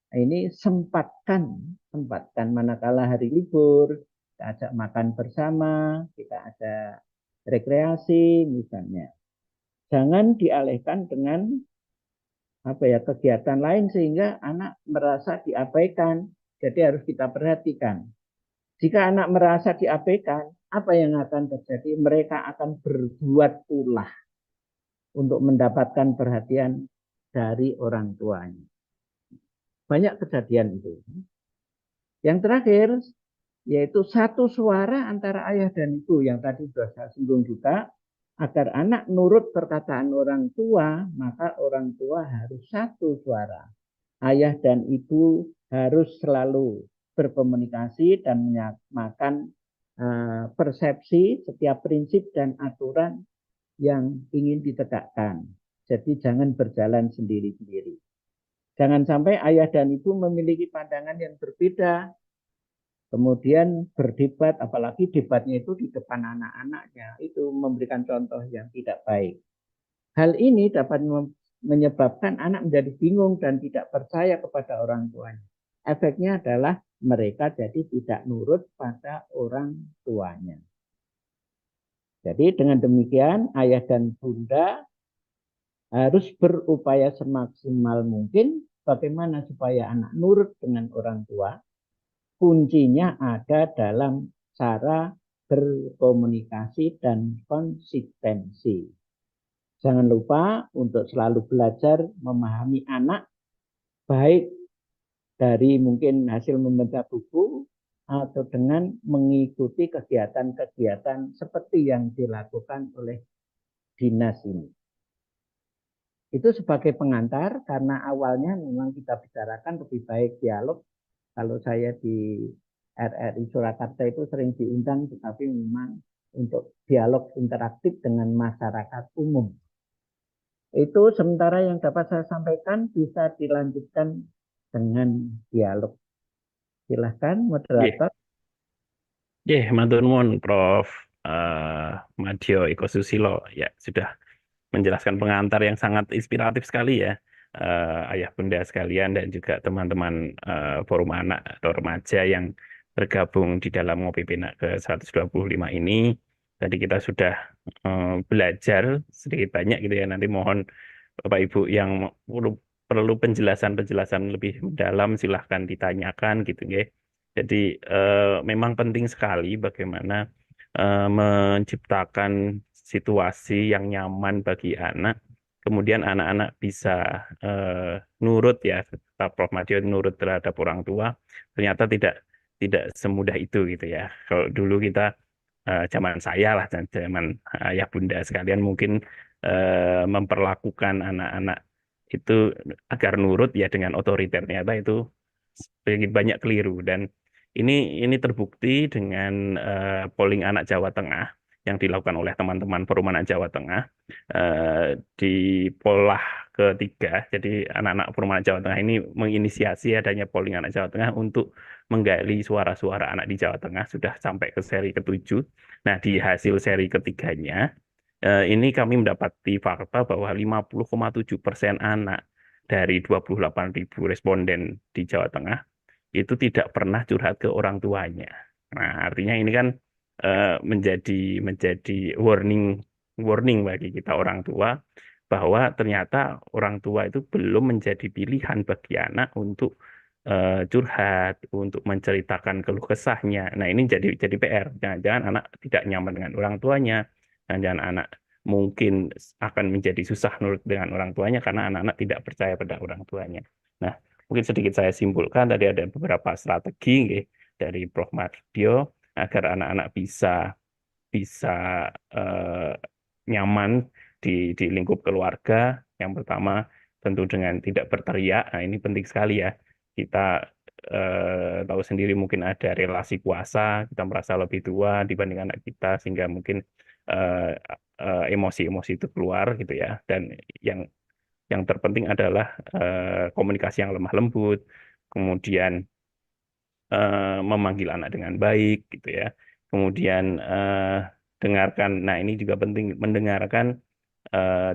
Nah, ini sempatkan manakala hari libur, kita ajak makan bersama, kita ada rekreasi misalnya. Jangan dialihkan dengan kegiatan lain sehingga anak merasa diabaikan. Jadi harus kita perhatikan. Jika anak merasa diabaikan, apa yang akan terjadi? Mereka akan berbuat ulah untuk mendapatkan perhatian dari orang tuanya. Banyak kejadian itu. Yang terakhir, yaitu satu suara antara ayah dan ibu yang tadi sudah saya singgung juga. Agar anak nurut perkataan orang tua, maka orang tua harus satu suara. Ayah dan ibu harus selalu berkomunikasi dan menyamakan persepsi setiap prinsip dan aturan yang ingin ditegakkan. Jadi jangan berjalan sendiri-sendiri. Jangan sampai ayah dan ibu memiliki pandangan yang berbeda, kemudian berdebat, apalagi debatnya itu di depan anak-anaknya, itu memberikan contoh yang tidak baik. Hal ini dapat menyebabkan anak menjadi bingung dan tidak percaya kepada orang tuanya. Efeknya adalah mereka jadi tidak nurut pada orang tuanya. Jadi dengan demikian ayah dan bunda harus berupaya semaksimal mungkin bagaimana supaya anak nurut dengan orang tua. Kuncinya ada dalam cara berkomunikasi dan konsistensi. Jangan lupa untuk selalu belajar memahami anak, baik dari mungkin hasil membaca buku atau dengan mengikuti kegiatan-kegiatan seperti yang dilakukan oleh dinas ini. Itu sebagai pengantar karena awalnya memang kita bicarakan lebih baik dialog. Kalau saya di RRI Surakarta itu sering diundang, tetapi memang untuk dialog interaktif dengan masyarakat umum. Itu sementara yang dapat saya sampaikan, bisa dilanjutkan dengan dialog. Silahkan moderator. Matur nuwun Prof. Madyo Eko Susilo ya sudah menjelaskan pengantar yang sangat inspiratif sekali ya, ayah bunda sekalian dan juga teman-teman forum anak atau remaja yang bergabung di dalam Ngopi Pena ke-125 ini. Tadi kita sudah belajar sedikit banyak gitu ya. Nanti mohon Bapak Ibu yang perlu penjelasan-penjelasan lebih mendalam silahkan ditanyakan gitu ya. Jadi memang penting sekali bagaimana menciptakan situasi yang nyaman bagi anak, kemudian anak-anak bisa nurut ya, Prof. Madyo nurut terhadap orang tua. Ternyata tidak semudah itu gitu ya. Kalau dulu kita zaman saya lah, zaman ayah bunda sekalian mungkin memperlakukan anak-anak itu agar nurut ya dengan otoriter, ternyata itu banyak keliru dan ini terbukti dengan polling anak Jawa Tengah yang dilakukan oleh teman-teman Forum Anak Jawa Tengah di polah ketiga. Jadi anak-anak Forum Anak Jawa Tengah ini menginisiasi adanya polling anak Jawa Tengah untuk menggali suara-suara anak di Jawa Tengah, sudah sampai ke seri ke-7. Nah, di hasil seri ketiganya ini kami mendapati fakta bahwa 50,7% anak dari 28.000 responden di Jawa Tengah itu tidak pernah curhat ke orang tuanya. Nah, artinya ini kan menjadi warning bagi kita orang tua bahwa ternyata orang tua itu belum menjadi pilihan bagi anak untuk curhat, untuk menceritakan keluh kesahnya. Nah, ini jadi PR. Jangan-jangan anak tidak nyaman dengan orang tuanya, jangan-jangan anak mungkin akan menjadi susah nurut dengan orang tuanya karena anak-anak tidak percaya pada orang tuanya. Nah, mungkin sedikit saya simpulkan, tadi ada beberapa strategi nggih, dari Prof. Madyo agar anak-anak bisa eh, nyaman di lingkup keluarga. Yang pertama tentu dengan tidak berteriak. Nah, ini penting sekali ya. Kita tahu sendiri mungkin ada relasi kuasa, kita merasa lebih tua dibanding anak kita sehingga mungkin eh, emosi-emosi itu keluar gitu ya. Dan yang terpenting adalah komunikasi yang lemah lembut, kemudian memanggil anak dengan baik gitu ya. Kemudian dengarkan. Nah, ini juga penting mendengarkan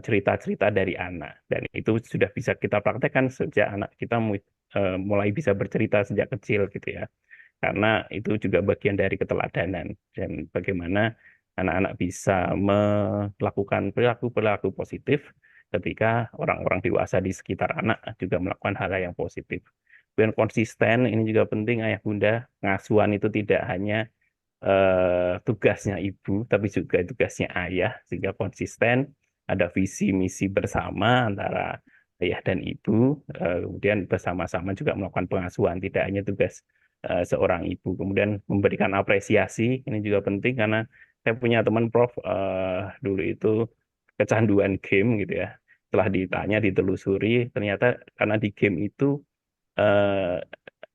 cerita-cerita dari anak dan itu sudah bisa kita praktekkan sejak anak kita mulai bisa bercerita sejak kecil gitu ya. Karena itu juga bagian dari keteladanan dan bagaimana anak-anak bisa melakukan perilaku-perilaku positif ketika orang-orang dewasa di sekitar anak juga melakukan hal yang positif. Dan konsisten ini juga penting, ayah bunda. Pengasuhan itu tidak hanya tugasnya ibu, tapi juga tugasnya ayah, sehingga konsisten, ada visi misi bersama antara ayah dan ibu, kemudian bersama-sama juga melakukan pengasuhan, tidak hanya tugas seorang ibu. Kemudian memberikan apresiasi, ini juga penting karena saya punya teman Prof dulu itu kecanduan game gitu ya. Setelah ditanya, ditelusuri, ternyata karena di game itu eh,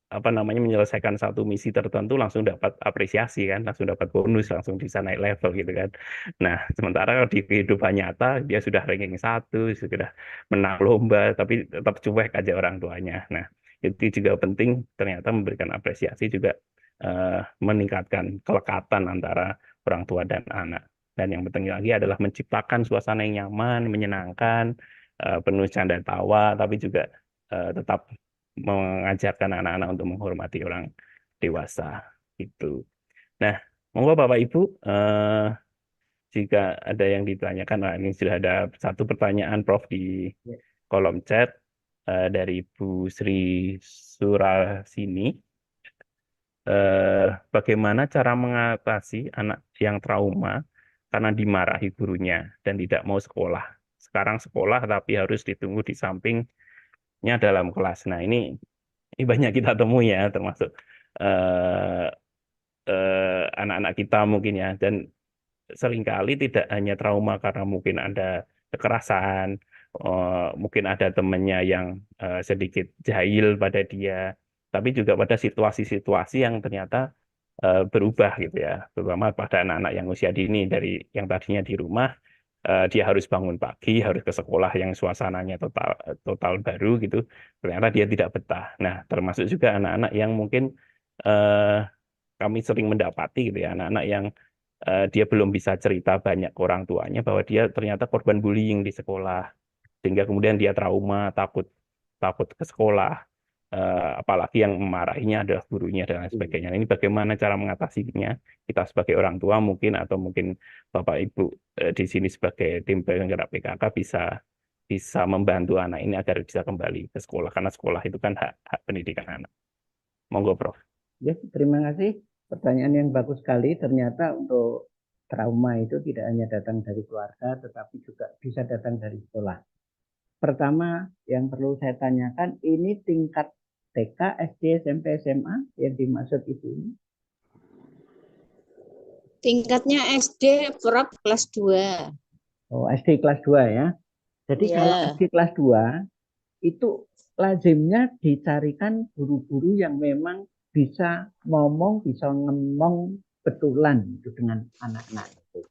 apa namanya menyelesaikan satu misi tertentu langsung dapat apresiasi kan, langsung dapat bonus, langsung bisa naik level gitu kan. Nah, sementara kalau di kehidupan nyata dia sudah ranking 1, sudah menang lomba, tapi tetap cuek aja orang tuanya. Nah, itu juga penting, ternyata memberikan apresiasi juga meningkatkan kelekatan antara orang tua dan anak. Dan yang penting lagi adalah menciptakan suasana yang nyaman, menyenangkan, penuh canda tawa, tapi juga tetap mengajarkan anak-anak untuk menghormati orang dewasa itu. Nah, monggo Bapak Ibu, jika ada yang ditanyakan, nah ini sudah ada satu pertanyaan Prof di Ya. kolom chat dari Bu Sri Surasini. Bagaimana cara mengatasi anak yang trauma karena dimarahi gurunya dan tidak mau sekolah? Sekarang sekolah tapi harus ditunggu di sampingnya dalam kelas. Nah, ini banyak kita temui ya, termasuk eh, anak-anak kita mungkin ya, dan seringkali tidak hanya trauma karena mungkin ada kekerasan, mungkin ada temannya yang sedikit jahil pada dia, tapi juga pada situasi-situasi yang ternyata berubah gitu ya, terutama pada anak-anak yang usia dini, dari yang tadinya di rumah dia harus bangun pagi, harus ke sekolah yang suasananya total total baru gitu. Ternyata dia tidak betah. Nah, termasuk juga anak-anak yang mungkin eh, kami sering mendapati gitu ya, anak-anak yang dia belum bisa cerita banyak ke orang tuanya bahwa dia ternyata korban bullying di sekolah, sehingga kemudian dia trauma, takut takut ke sekolah. Apalagi yang memarahinya adalah gurunya dan lain sebagainya. Nah, ini bagaimana cara mengatasinya? Kita sebagai orang tua mungkin, atau mungkin Bapak Ibu di sini sebagai tim penggerak PKK bisa bisa membantu anak ini agar bisa kembali ke sekolah, karena sekolah itu kan hak pendidikan anak. Monggo, Prof. Ya, terima kasih. Pertanyaan yang bagus sekali. Ternyata untuk trauma itu tidak hanya datang dari keluarga, tetapi juga bisa datang dari sekolah. Pertama, yang perlu saya tanyakan, ini tingkat TK, SD, SMP, SMA yang dimaksud Ibu ini? Tingkatnya SD, Prof, kelas 2. Oh, SD kelas 2 ya. Jadi kalau Ya, SD kelas 2, itu lazimnya dicarikan guru-guru yang memang bisa ngomong, bisa ngomong betulan itu dengan anak-anak itu.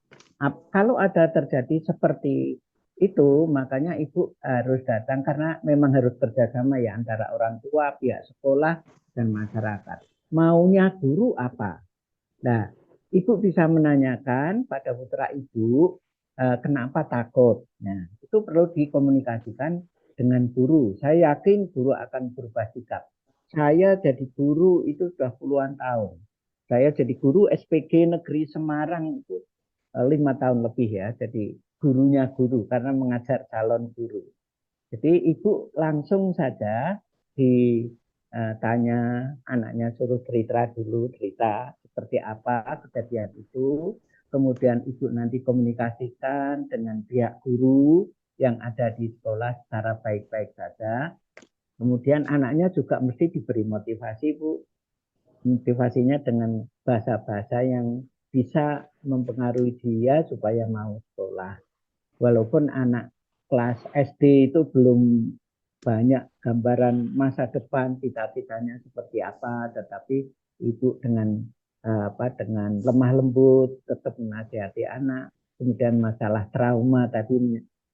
Kalau ada terjadi seperti itu, makanya ibu harus datang karena memang harus kerjasama ya antara orang tua, pihak sekolah, dan masyarakat. Maunya guru apa? Nah, ibu bisa menanyakan pada putra ibu kenapa takut. Nah, itu perlu dikomunikasikan dengan guru. Saya yakin guru akan berubah sikap. Saya jadi guru itu sudah puluhan tahun. Saya jadi guru SPG Negeri Semarang itu 5 tahun lebih ya. Jadi gurunya guru karena mengajar calon guru. Jadi ibu langsung saja ditanya anaknya, suruh cerita dulu, cerita seperti apa kejadian itu. Kemudian ibu nanti komunikasikan dengan pihak guru yang ada di sekolah secara baik-baik saja. Kemudian anaknya juga mesti diberi motivasi, Bu. Motivasinya dengan bahasa-bahasa yang bisa mempengaruhi dia supaya mau sekolah. Walaupun anak kelas SD itu belum banyak gambaran masa depan, cita-citanya seperti apa, tetapi ibu dengan dengan lemah lembut tetap menasihati anak. Kemudian masalah trauma tadi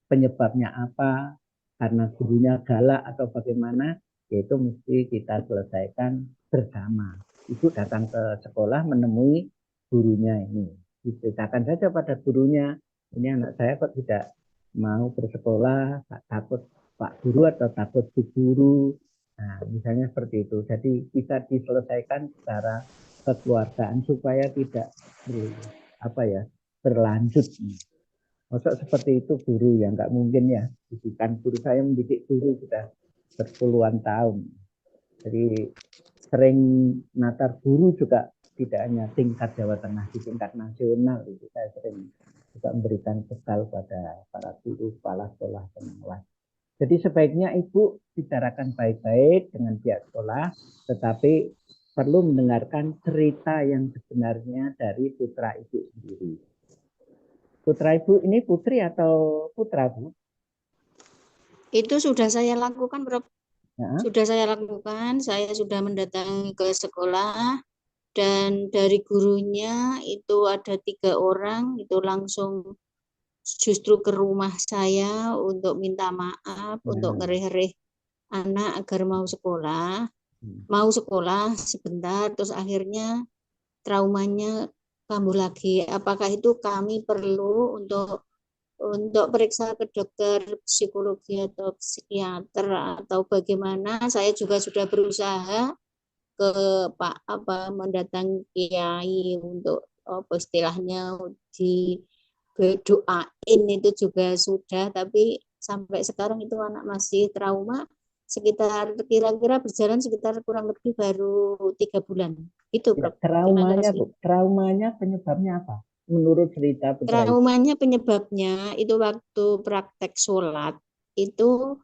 penyebabnya apa, karena gurunya galak atau bagaimana, yaitu mesti kita selesaikan bersama. Ibu datang ke sekolah menemui gurunya ini, diceritakan saja pada gurunya, ini anak saya kok tidak mau bersekolah, takut Pak Guru atau takut Bu Guru. Nah, misalnya seperti itu. Jadi bisa diselesaikan secara kekeluargaan supaya tidak berlanjut. Masa seperti itu guru ya, nggak mungkin ya. Bukan guru, saya mendidik guru sudah berpuluhan tahun. Jadi sering natar guru juga tidak hanya tingkat Jawa Tengah, di tingkat nasional itu saya sering juga memberikan bekal pada para guru, kepala sekolah, dan kelas. Jadi sebaiknya Ibu bicarakan baik-baik dengan pihak sekolah, tetapi perlu mendengarkan cerita yang sebenarnya dari putra Ibu sendiri. Putra Ibu ini putri atau putra, Bu? Itu sudah saya lakukan, Prof. Ya. Sudah saya lakukan, saya sudah mendatangi ke sekolah dan dari gurunya itu ada 3 orang itu langsung justru ke rumah saya untuk minta maaf, untuk ngereh-ngereh anak agar mau sekolah sebentar, terus akhirnya traumanya kambuh lagi. Apakah itu kami perlu untuk periksa ke dokter psikologi atau psikiater atau bagaimana? Saya juga sudah berusaha ke mendatangi kiai untuk istilahnya doain itu juga sudah, tapi sampai sekarang itu anak masih trauma sekitar kira-kira berjalan sekitar kurang lebih baru 3 bulan. Itu, Ya, Prof. Terima traumanya, kasih. Bu, traumanya penyebabnya apa? Menurut cerita putra Ibu. Traumanya penyebabnya itu waktu praktek sholat itu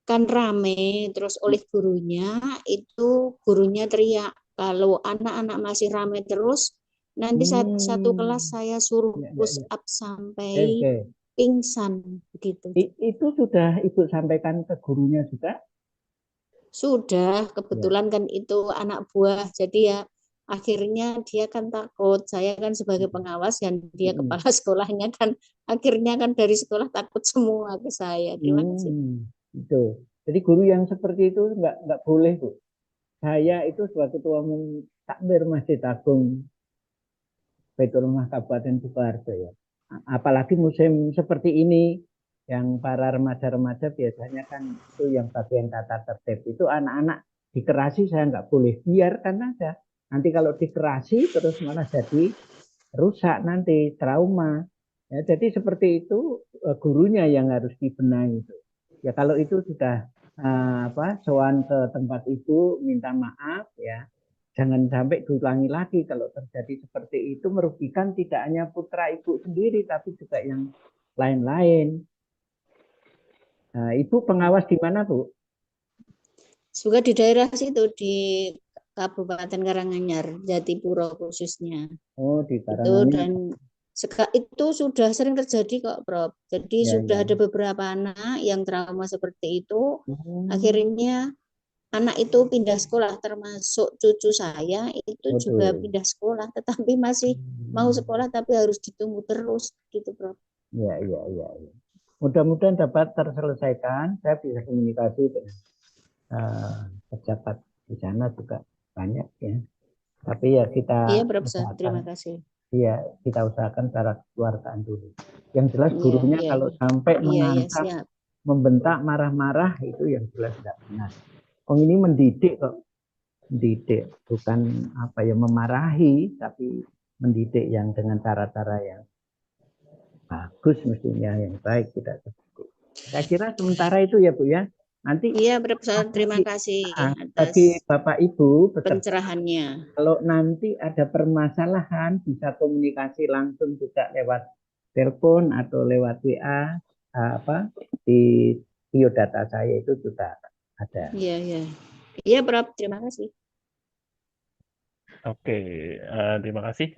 kan rame, terus oleh gurunya itu gurunya teriak kalau anak-anak masih rame terus nanti satu kelas saya suruh push up sampai Oke. pingsan begitu. Itu sudah Ibu sampaikan ke gurunya juga? Sudah, kebetulan kan itu anak buah, jadi ya akhirnya dia kan takut. Saya kan sebagai pengawas dan dia kepala sekolahnya kan akhirnya kan dari sekolah takut semua ke saya. Terima kasih. Itu. Jadi guru yang seperti itu nggak boleh, Bu. Saya itu sebagai ketua umum takmir Masjid Agung Baitur Rahmah Kabupaten Sukoharjo ya. Apalagi musim seperti ini yang para remaja-remaja biasanya kan itu yang bagian tata tertib itu anak-anak dikerasi saya nggak boleh, biarkan aja. Nanti kalau dikerasi terus malah jadi rusak nanti trauma. Ya, jadi seperti itu gurunya yang harus dibenahi itu. Ya kalau itu sudah sowan ke tempat Ibu minta maaf ya. Jangan sampai diulangi lagi kalau terjadi seperti itu, merugikan tidak hanya putra Ibu sendiri tapi juga yang lain-lain. Nah, Ibu pengawas di mana, Bu? Juga di daerah situ di Kabupaten Karanganyar, Jatipuro khususnya. Oh, di Itu Karanganyar. dan itu sudah sering terjadi kok, Prof. Jadi sudah ada beberapa anak yang trauma seperti itu. Akhirnya anak itu pindah sekolah, termasuk cucu saya itu juga pindah sekolah, tetapi masih mau sekolah tapi harus ditunggu terus gitu, Prof. Ya. Mudah-mudahan dapat terselesaikan. Saya bisa komunikasi dengan pejabat di sana juga banyak ya. Tapi ya kita usahakan, terima kasih. Iya, kita usahakan secara keluargaan dulu. Yang jelas gurunya kalau sampai mengancam, membentak, marah-marah itu yang jelas tidak benar. Ini mendidik kok, mendidik bukan memarahi, tapi mendidik yang dengan cara-cara yang bagus mestinya, yang baik, tidak seperti. Saya kira sementara itu ya Bu ya. Nanti Profesor, terima kasih bagi Bapak Ibu pencerahannya. Kalau nanti ada permasalahan bisa komunikasi langsung juga lewat telepon atau lewat WA di biodata saya itu juga ada. Iya, Prof. Terima kasih. Oke, terima kasih.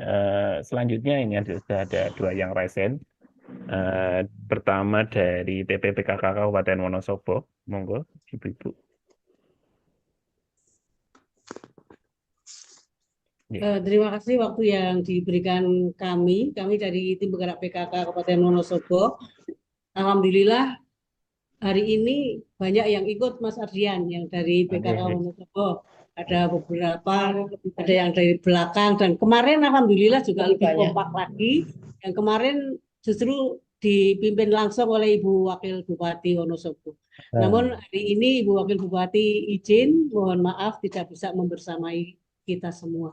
Selanjutnya ini sudah ada 2 yang resen. Pertama dari TPPKK Kabupaten Wonosobo, monggo Ibu. Terima kasih waktu yang diberikan kami dari tim penggerak PKK Kabupaten Wonosobo. Alhamdulillah hari ini banyak yang ikut Mas Ardian yang dari PKK Wonosobo. Ada beberapa, ada yang dari belakang dan kemarin alhamdulillah juga lebih kompak lagi. Yang kemarin justru dipimpin langsung oleh Ibu Wakil Bupati Wonosobo. Namun hari ini Ibu Wakil Bupati izin, mohon maaf tidak bisa membersamai kita semua.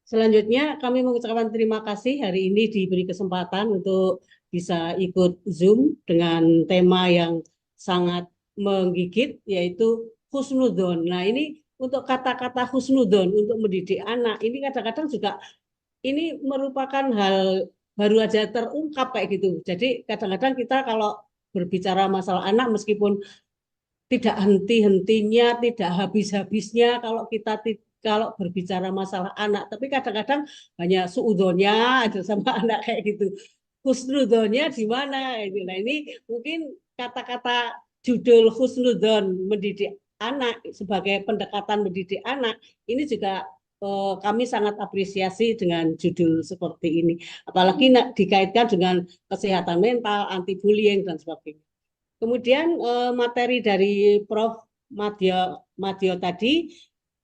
Selanjutnya kami mengucapkan terima kasih hari ini diberi kesempatan untuk bisa ikut Zoom dengan tema yang sangat menggigit, yaitu husnudon. Nah, ini untuk kata-kata husnudon untuk mendidik anak, ini kadang-kadang juga ini merupakan hal baru aja terungkap kayak gitu. Jadi kadang-kadang kita kalau berbicara masalah anak, meskipun tidak henti-hentinya, tidak habis-habisnya kalau berbicara masalah anak, tapi kadang-kadang hanya suudonnya aja sama anak kayak gitu. Husnudonnya di mana? Nah, ini mungkin kata-kata judul husnudon mendidik anak sebagai pendekatan mendidik anak ini juga kami sangat apresiasi dengan judul seperti ini. Apalagi dikaitkan dengan kesehatan mental, anti bullying dan sebagainya. Kemudian materi dari Prof. Madyo tadi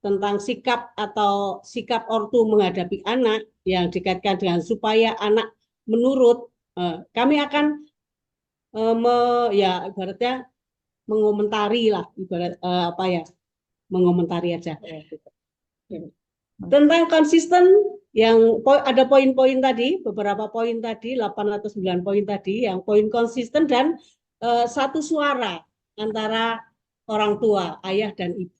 tentang sikap atau sikap ortu menghadapi anak yang dikaitkan dengan supaya anak menurut, kami akan ya ibaratnya mengomentari lah, ibarat mengomentari aja. Tentang konsisten yang ada poin-poin tadi, beberapa poin tadi, 8 atau 9 poin tadi, yang poin konsisten dan satu suara antara orang tua, ayah dan ibu.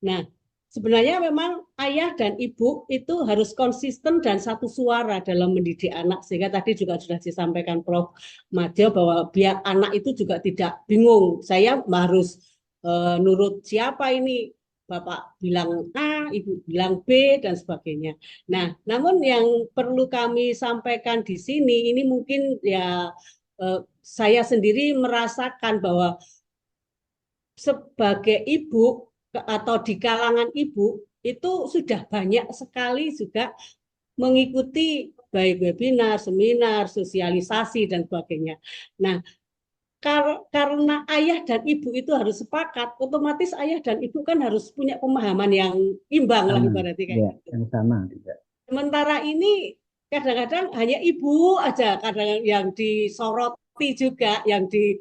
Nah, sebenarnya memang ayah dan ibu itu harus konsisten dan satu suara dalam mendidik anak, sehingga tadi juga sudah disampaikan Prof. Madyo bahwa biar anak itu juga tidak bingung, saya harus nurut siapa ini, Bapak bilang A, Ibu bilang B, dan sebagainya. Nah, namun yang perlu kami sampaikan di sini, ini mungkin ya saya sendiri merasakan bahwa sebagai ibu atau di kalangan ibu itu sudah banyak sekali juga mengikuti baik webinar, seminar, sosialisasi, dan sebagainya. Nah, karena ayah dan ibu itu harus sepakat, otomatis ayah dan ibu kan harus punya pemahaman yang imbang lah ibaratnya kayak gitu. Yang sama juga. Sementara ini kadang-kadang hanya ibu aja kadang yang disoroti juga, yang di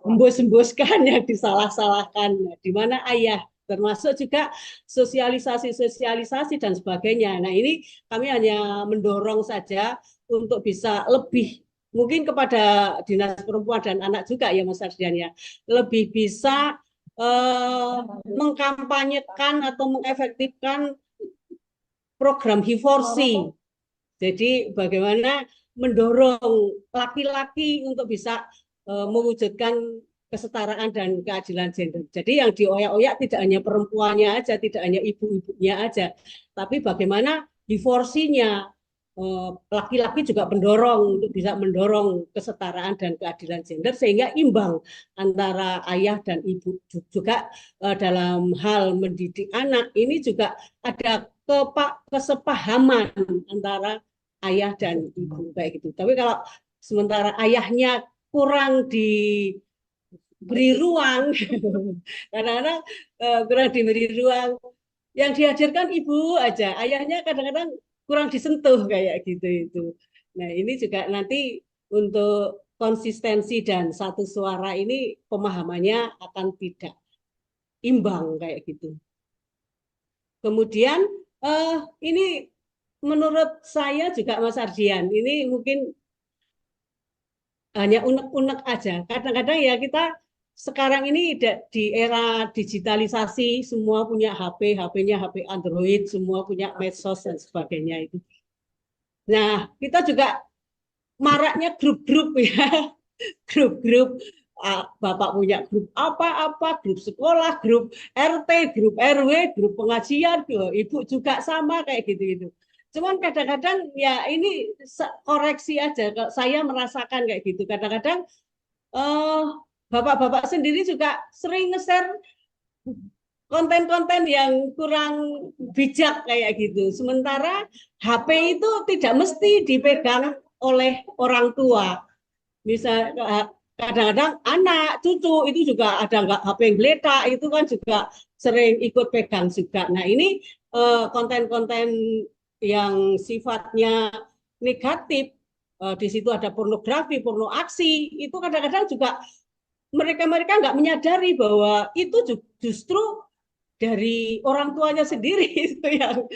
embus-embuskan, yang disalah-salahkan. Nah, di mana ayah, termasuk juga sosialisasi dan sebagainya. Nah, ini kami hanya mendorong saja untuk bisa lebih, mungkin kepada Dinas Perempuan dan Anak juga ya Mas Ardian ya, lebih bisa mengkampanyekan atau mengefektifkan program Hiforsi. Jadi bagaimana mendorong laki-laki untuk bisa mewujudkan kesetaraan dan keadilan gender. Jadi yang dioyak-oyak tidak hanya perempuannya aja, tidak hanya ibu-ibunya aja, tapi bagaimana Hiforsinya laki-laki juga mendorong untuk bisa mendorong kesetaraan dan keadilan gender sehingga imbang antara ayah dan ibu. Juga dalam hal mendidik anak ini juga ada kesepahaman antara ayah dan ibu kayak gitu. Tapi kalau sementara ayahnya kurang diberi ruang, kadang-kadang kurang diberi ruang, yang dihadirkan ibu aja, ayahnya kadang-kadang kurang disentuh kayak gitu itu. Nah, ini juga nanti untuk konsistensi dan satu suara ini pemahamannya akan tidak imbang kayak gitu. Kemudian ini menurut saya juga Mas Ardian, ini mungkin hanya unek-unek aja. Kadang-kadang ya kita sekarang ini di era digitalisasi, semua punya HP, HP-nya HP Android, semua punya medsos dan sebagainya itu. Nah, kita juga maraknya grup-grup ya, grup-grup. Bapak punya grup apa-apa, grup sekolah, grup RT, grup RW, grup pengajian, ibu juga sama kayak gitu-gitu. Cuman kadang-kadang ya ini koreksi aja, saya merasakan kayak gitu. Kadang-kadang bapak-bapak sendiri juga sering nge-share konten-konten yang kurang bijak kayak gitu. Sementara HP itu tidak mesti dipegang oleh orang tua. Misal kadang-kadang anak, cucu itu juga ada nggak HP yang geletak, itu kan juga sering ikut pegang juga. Nah, ini konten-konten yang sifatnya negatif, di situ ada pornografi, porno aksi, itu kadang-kadang juga mereka nggak menyadari bahwa itu justru dari orang tuanya sendiri itu yang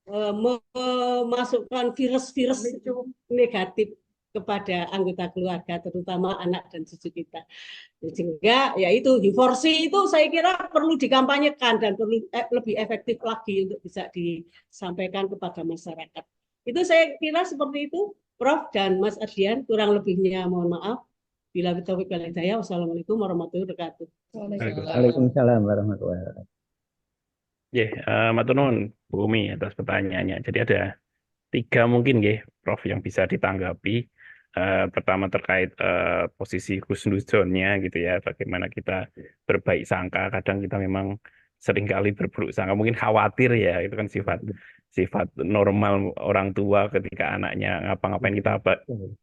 memasukkan virus-virus negatif kepada anggota keluarga, terutama anak dan cucu kita. Sehingga ya itu divorsi itu saya kira perlu dikampanyekan dan perlu lebih efektif lagi untuk bisa disampaikan kepada masyarakat. Itu saya kira seperti itu, Prof dan Mas Ardian. Kurang lebihnya mohon maaf. Bila taufiq wal hidayah. Wassalamualaikum warahmatullahi wabarakatuh. Waalaikumsalam warahmatullahi wabarakatuh. Matur nuwun Bu Umi atas pertanyaannya. Jadi ada 3 mungkin Prof yang bisa ditanggapi. Pertama terkait posisi husnuzonnya gitu ya, bagaimana kita berbaik sangka. Kadang kita memang seringkali berburuk sangka, mungkin khawatir ya, itu kan sifat normal orang tua ketika anaknya ngapa-ngapain, kita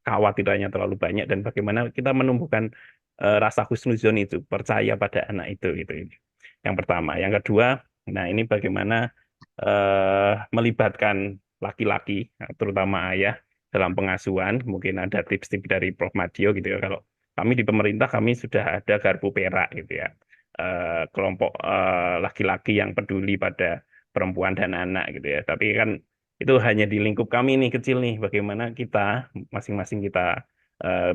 khawatirannya terlalu banyak, dan bagaimana kita menumbuhkan rasa husnuzon itu, percaya pada anak itu gitu. Yang pertama. Yang kedua, nah ini bagaimana melibatkan laki-laki, terutama ayah, dalam pengasuhan. Mungkin ada tips-tips dari Prof Madio gitu ya. Kalau kami di pemerintah, kami sudah ada garpu perak gitu ya, kelompok laki-laki yang peduli pada perempuan dan anak gitu ya. Tapi kan itu hanya di lingkup kami nih, kecil nih. Bagaimana kita masing-masing kita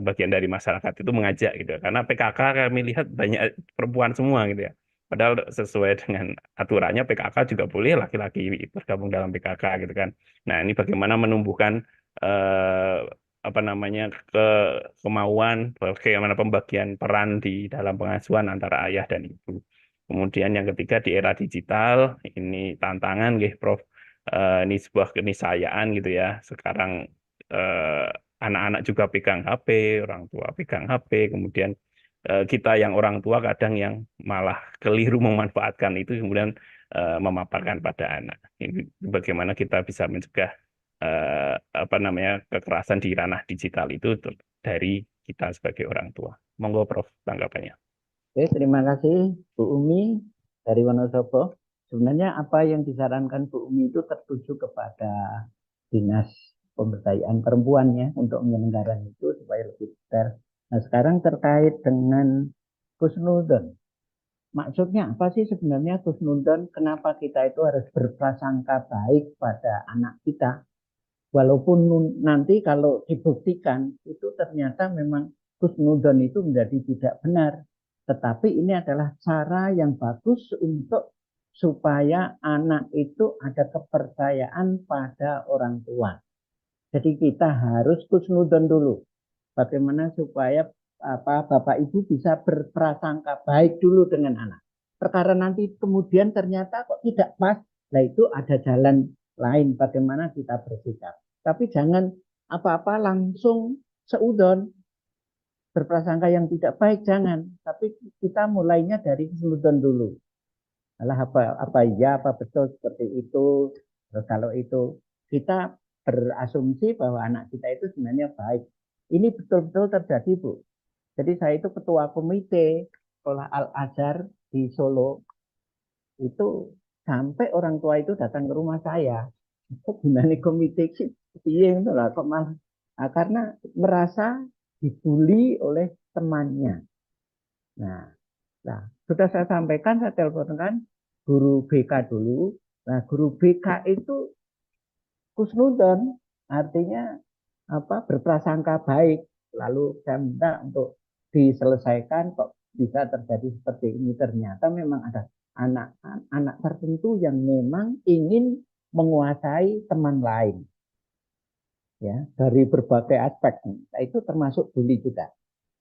bagian dari masyarakat itu mengajak gitu ya. Karena PKK kami lihat banyak perempuan semua gitu ya. Padahal sesuai dengan aturannya PKK juga boleh laki-laki bergabung dalam PKK gitu kan. Nah ini bagaimana menumbuhkan kemauan, bagaimana pembagian peran di dalam pengasuhan antara ayah dan ibu. Kemudian yang ketiga, di era digital ini tantangan Prof. Ini sebuah keniscayaan gitu ya. Sekarang anak-anak juga pegang HP, orang tua pegang HP, kemudian kita yang orang tua kadang yang malah keliru memanfaatkan itu, kemudian memaparkan pada anak. Ini bagaimana kita bisa mencegah kekerasan di ranah digital itu dari kita sebagai orang tua. Monggo Prof tanggapannya. Oke, terima kasih Bu Umi dari Wonosobo. Sebenarnya apa yang disarankan Bu Umi itu tertuju kepada Dinas Pemberdayaan Perempuan ya, untuk menyelenggarakan itu supaya lebih detail. Nah, sekarang terkait dengan husnuzon. Maksudnya apa sih sebenarnya husnuzon? Kenapa kita itu harus berprasangka baik pada anak kita? Walaupun nanti kalau dibuktikan itu ternyata memang husnuzon itu menjadi tidak benar. Tetapi ini adalah cara yang bagus untuk supaya anak itu ada kepercayaan pada orang tua. Jadi kita harus husnuzon dulu. Bagaimana supaya Bapak Ibu bisa berprasangka baik dulu dengan anak. Perkara nanti kemudian ternyata kok tidak pas, nah itu ada jalan lain bagaimana kita bersikap. Tapi jangan apa-apa langsung seudon, berprasangka yang tidak baik, jangan. Tapi kita mulainya dari husnuzon dulu. Alah apa betul seperti itu. Terus kalau itu kita berasumsi bahwa anak kita itu sebenarnya baik. Ini betul-betul terjadi, Bu. Jadi saya itu ketua komite sekolah Al-Azhar di Solo. Itu sampai orang tua itu datang ke rumah saya. Kok gimana komite sih? Iya itu lah kok malah. Nah, karena merasa dibully oleh temannya. Nah, sudah saya sampaikan, saya teleponkan guru BK dulu. Nah, guru BK itu husnuzon, artinya berprasangka baik. Lalu saya minta untuk diselesaikan, kok bisa terjadi seperti ini. Ternyata memang ada anak-anak tertentu yang memang ingin menguasai teman lain. Ya, dari berbagai aspek. Nah, itu termasuk bully juga.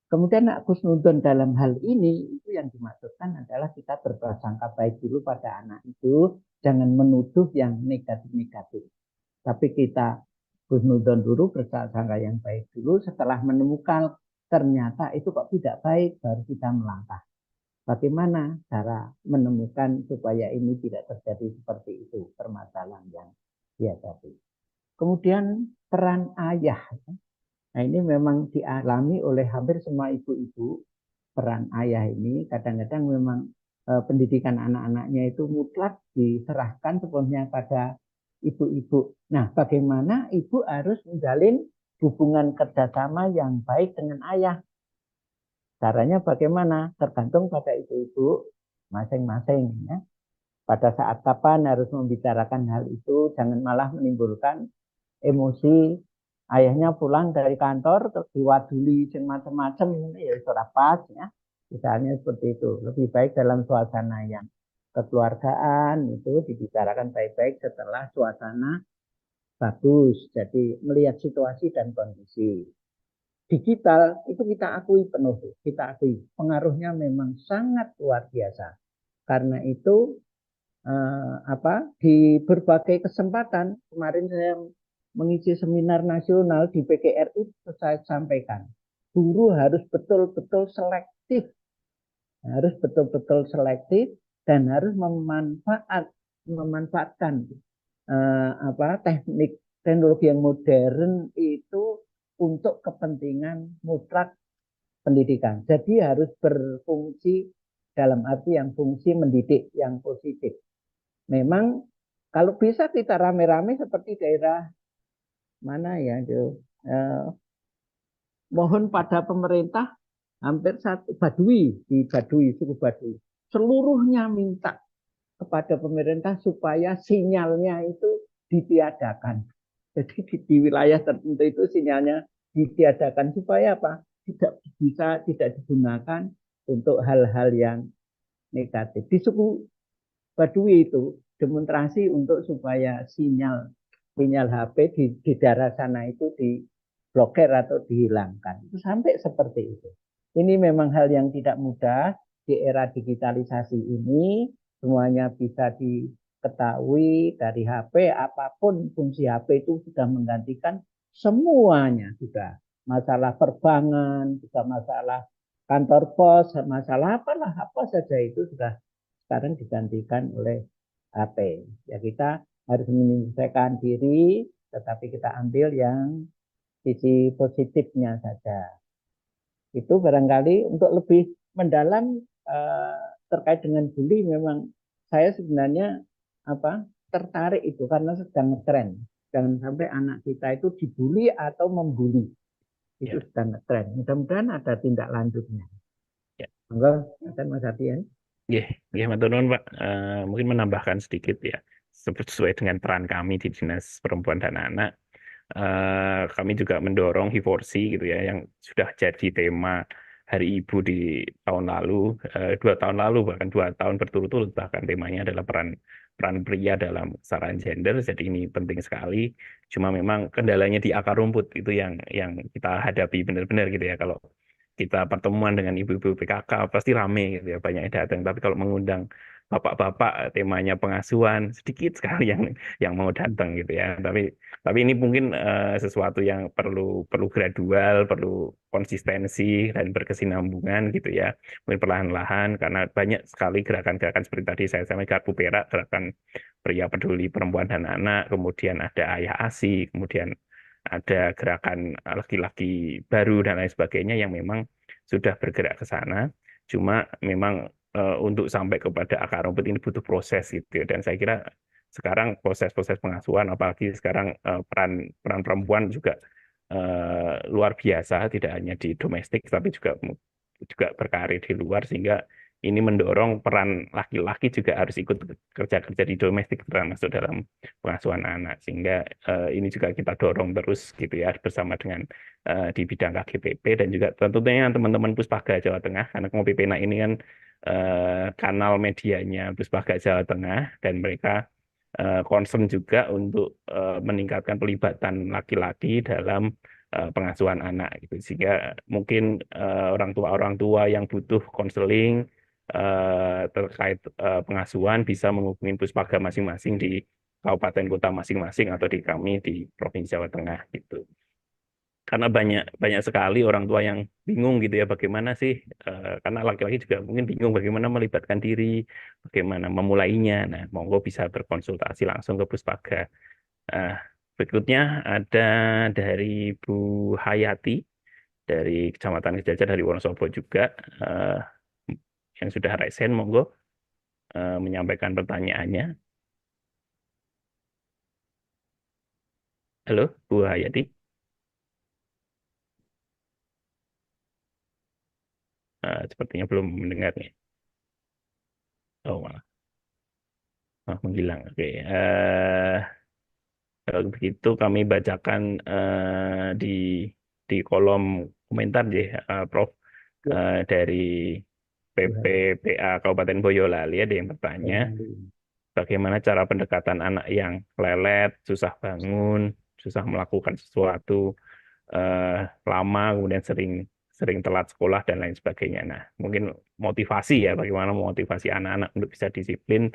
Kemudian husnuzon dalam hal ini itu yang dimaksudkan adalah kita berprasangka baik dulu pada anak itu, jangan menuduh yang negatif-negatif. Tapi kita husnuzon dulu, berprasangka yang baik dulu. Setelah menemukan ternyata itu kok tidak baik, baru kita melangkah. Bagaimana cara menemukan supaya ini tidak terjadi seperti itu, permasalahan yang dihadapi. Kemudian peran ayah. Nah, ini memang dialami oleh hampir semua ibu-ibu. Peran ayah ini kadang-kadang memang pendidikan anak-anaknya itu mutlak diserahkan sepenuhnya pada ibu-ibu. Nah, bagaimana ibu harus menjalin hubungan kerjasama yang baik dengan ayah? Caranya bagaimana? Tergantung pada ibu-ibu masing-masing. Ya. pada saat kapan harus membicarakan hal itu, jangan malah menimbulkan emosi. Ayahnya pulang dari kantor terus diwaduli macam-macam, ini ya sudah pas ya. Misalnya seperti itu. Lebih baik dalam suasana yang kekeluargaan itu dibicarakan baik-baik setelah suasana bagus. Jadi melihat situasi dan kondisi. Digital itu kita akui penuh, kita akui pengaruhnya memang sangat luar biasa. Karena itu di berbagai kesempatan kemarin saya mengisi seminar nasional di PGRI, saya sampaikan guru harus betul-betul selektif dan harus memanfaatkan teknik teknologi yang modern itu untuk kepentingan mutlak pendidikan. Jadi harus berfungsi dalam arti yang fungsi mendidik yang positif. Memang kalau bisa kita rame-rame seperti daerah mana ya, mohon pada pemerintah hampir suku Baduy, seluruhnya minta kepada pemerintah supaya sinyalnya itu ditiadakan. Jadi di wilayah tertentu itu sinyalnya ditiadakan supaya apa? Tidak digunakan untuk hal-hal yang negatif. Di suku Baduy itu demonstrasi untuk supaya sinyal HP di daerah sana itu diblokir atau dihilangkan. Itu sampai seperti itu. Ini memang hal yang tidak mudah di era digitalisasi ini. Semuanya bisa diketahui dari HP, apapun fungsi HP itu sudah menggantikan semuanya sudah. Masalah perbankan, juga masalah kantor pos, masalah apa saja itu sudah sekarang digantikan oleh HP. Ya kita harus menyesuaikan diri, tetapi kita ambil yang sisi positifnya saja. Itu barangkali untuk lebih mendalam terkait dengan bully, memang saya sebenarnya tertarik itu karena sedang ngetren. Jangan sampai anak kita itu dibully atau membuli. Itu sedang ngetren. Mudah-mudahan ada tindak lanjutnya. Enggak, Mas Hatian. Ya, matur nuwun, Pak. Mungkin menambahkan sedikit ya, sesuai dengan peran kami di Dinas Perempuan dan Anak. Kami juga mendorong Hiforsi gitu ya, yang sudah jadi tema Hari Ibu di tahun lalu, 2 tahun lalu, bahkan 2 tahun berturut-turut, bahkan temanya adalah peran pria dalam kesetaraan gender. Jadi ini penting sekali. Cuma memang kendalanya di akar rumput itu yang kita hadapi benar-benar gitu ya. Kalau kita pertemuan dengan ibu-ibu PKK pasti rame gitu ya, banyak yang datang. Tapi kalau mengundang bapak-bapak temanya pengasuhan, sedikit sekali yang mau datang gitu ya. Tapi ini mungkin sesuatu yang perlu gradual, perlu konsistensi dan berkesinambungan gitu ya. Mungkin perlahan-lahan, karena banyak sekali gerakan-gerakan seperti tadi saya sampaikan, Garpu Perak, gerakan pria peduli perempuan dan anak, kemudian ada Ayah ASI, kemudian ada gerakan laki-laki baru dan lain sebagainya yang memang sudah bergerak ke sana. Cuma memang untuk sampai kepada akar rumput ini butuh proses gitu ya. Dan saya kira sekarang proses-proses pengasuhan, apalagi sekarang peran perempuan juga luar biasa, tidak hanya di domestik tapi juga berkarir di luar, sehingga ini mendorong peran laki-laki juga harus ikut kerja-kerja di domestik termasuk dalam pengasuhan anak, sehingga ini juga kita dorong terus gitu ya bersama dengan di bidang KGPP dan juga tentunya teman-teman Puspaga Jawa Tengah, karena Ngopi Pena ini kan kanal medianya Puspaga Jawa Tengah, dan mereka concern juga untuk meningkatkan pelibatan laki-laki dalam pengasuhan anak gitu, sehingga mungkin orang tua yang butuh konseling terkait pengasuhan bisa menghubungi Puspaga masing-masing di kabupaten kota masing-masing atau di kami di Provinsi Jawa Tengah gitu. Karena banyak sekali orang tua yang bingung gitu ya, bagaimana sih, karena laki-laki juga mungkin bingung bagaimana melibatkan diri, bagaimana memulainya. Nah, monggo bisa berkonsultasi langsung ke Puspaga. Berikutnya ada dari Bu Hayati dari Kecamatan Sejajar dari Wonosobo juga, yang sudah raise hand, monggo menyampaikan pertanyaannya. Halo, Bu Hayati. Sepertinya belum mendengar nih. Oh, malah. Oh, menghilang. Oke. Kalau begitu kami bacakan di kolom komentar ya, Prof. Ya, Dari PPPA Kabupaten Boyolali ada yang bertanya, bagaimana cara pendekatan anak yang lelet, susah bangun, susah melakukan sesuatu, lama, kemudian sering sering telat sekolah dan lain sebagainya. Nah, mungkin motivasi ya, bagaimana memotivasi anak-anak untuk bisa disiplin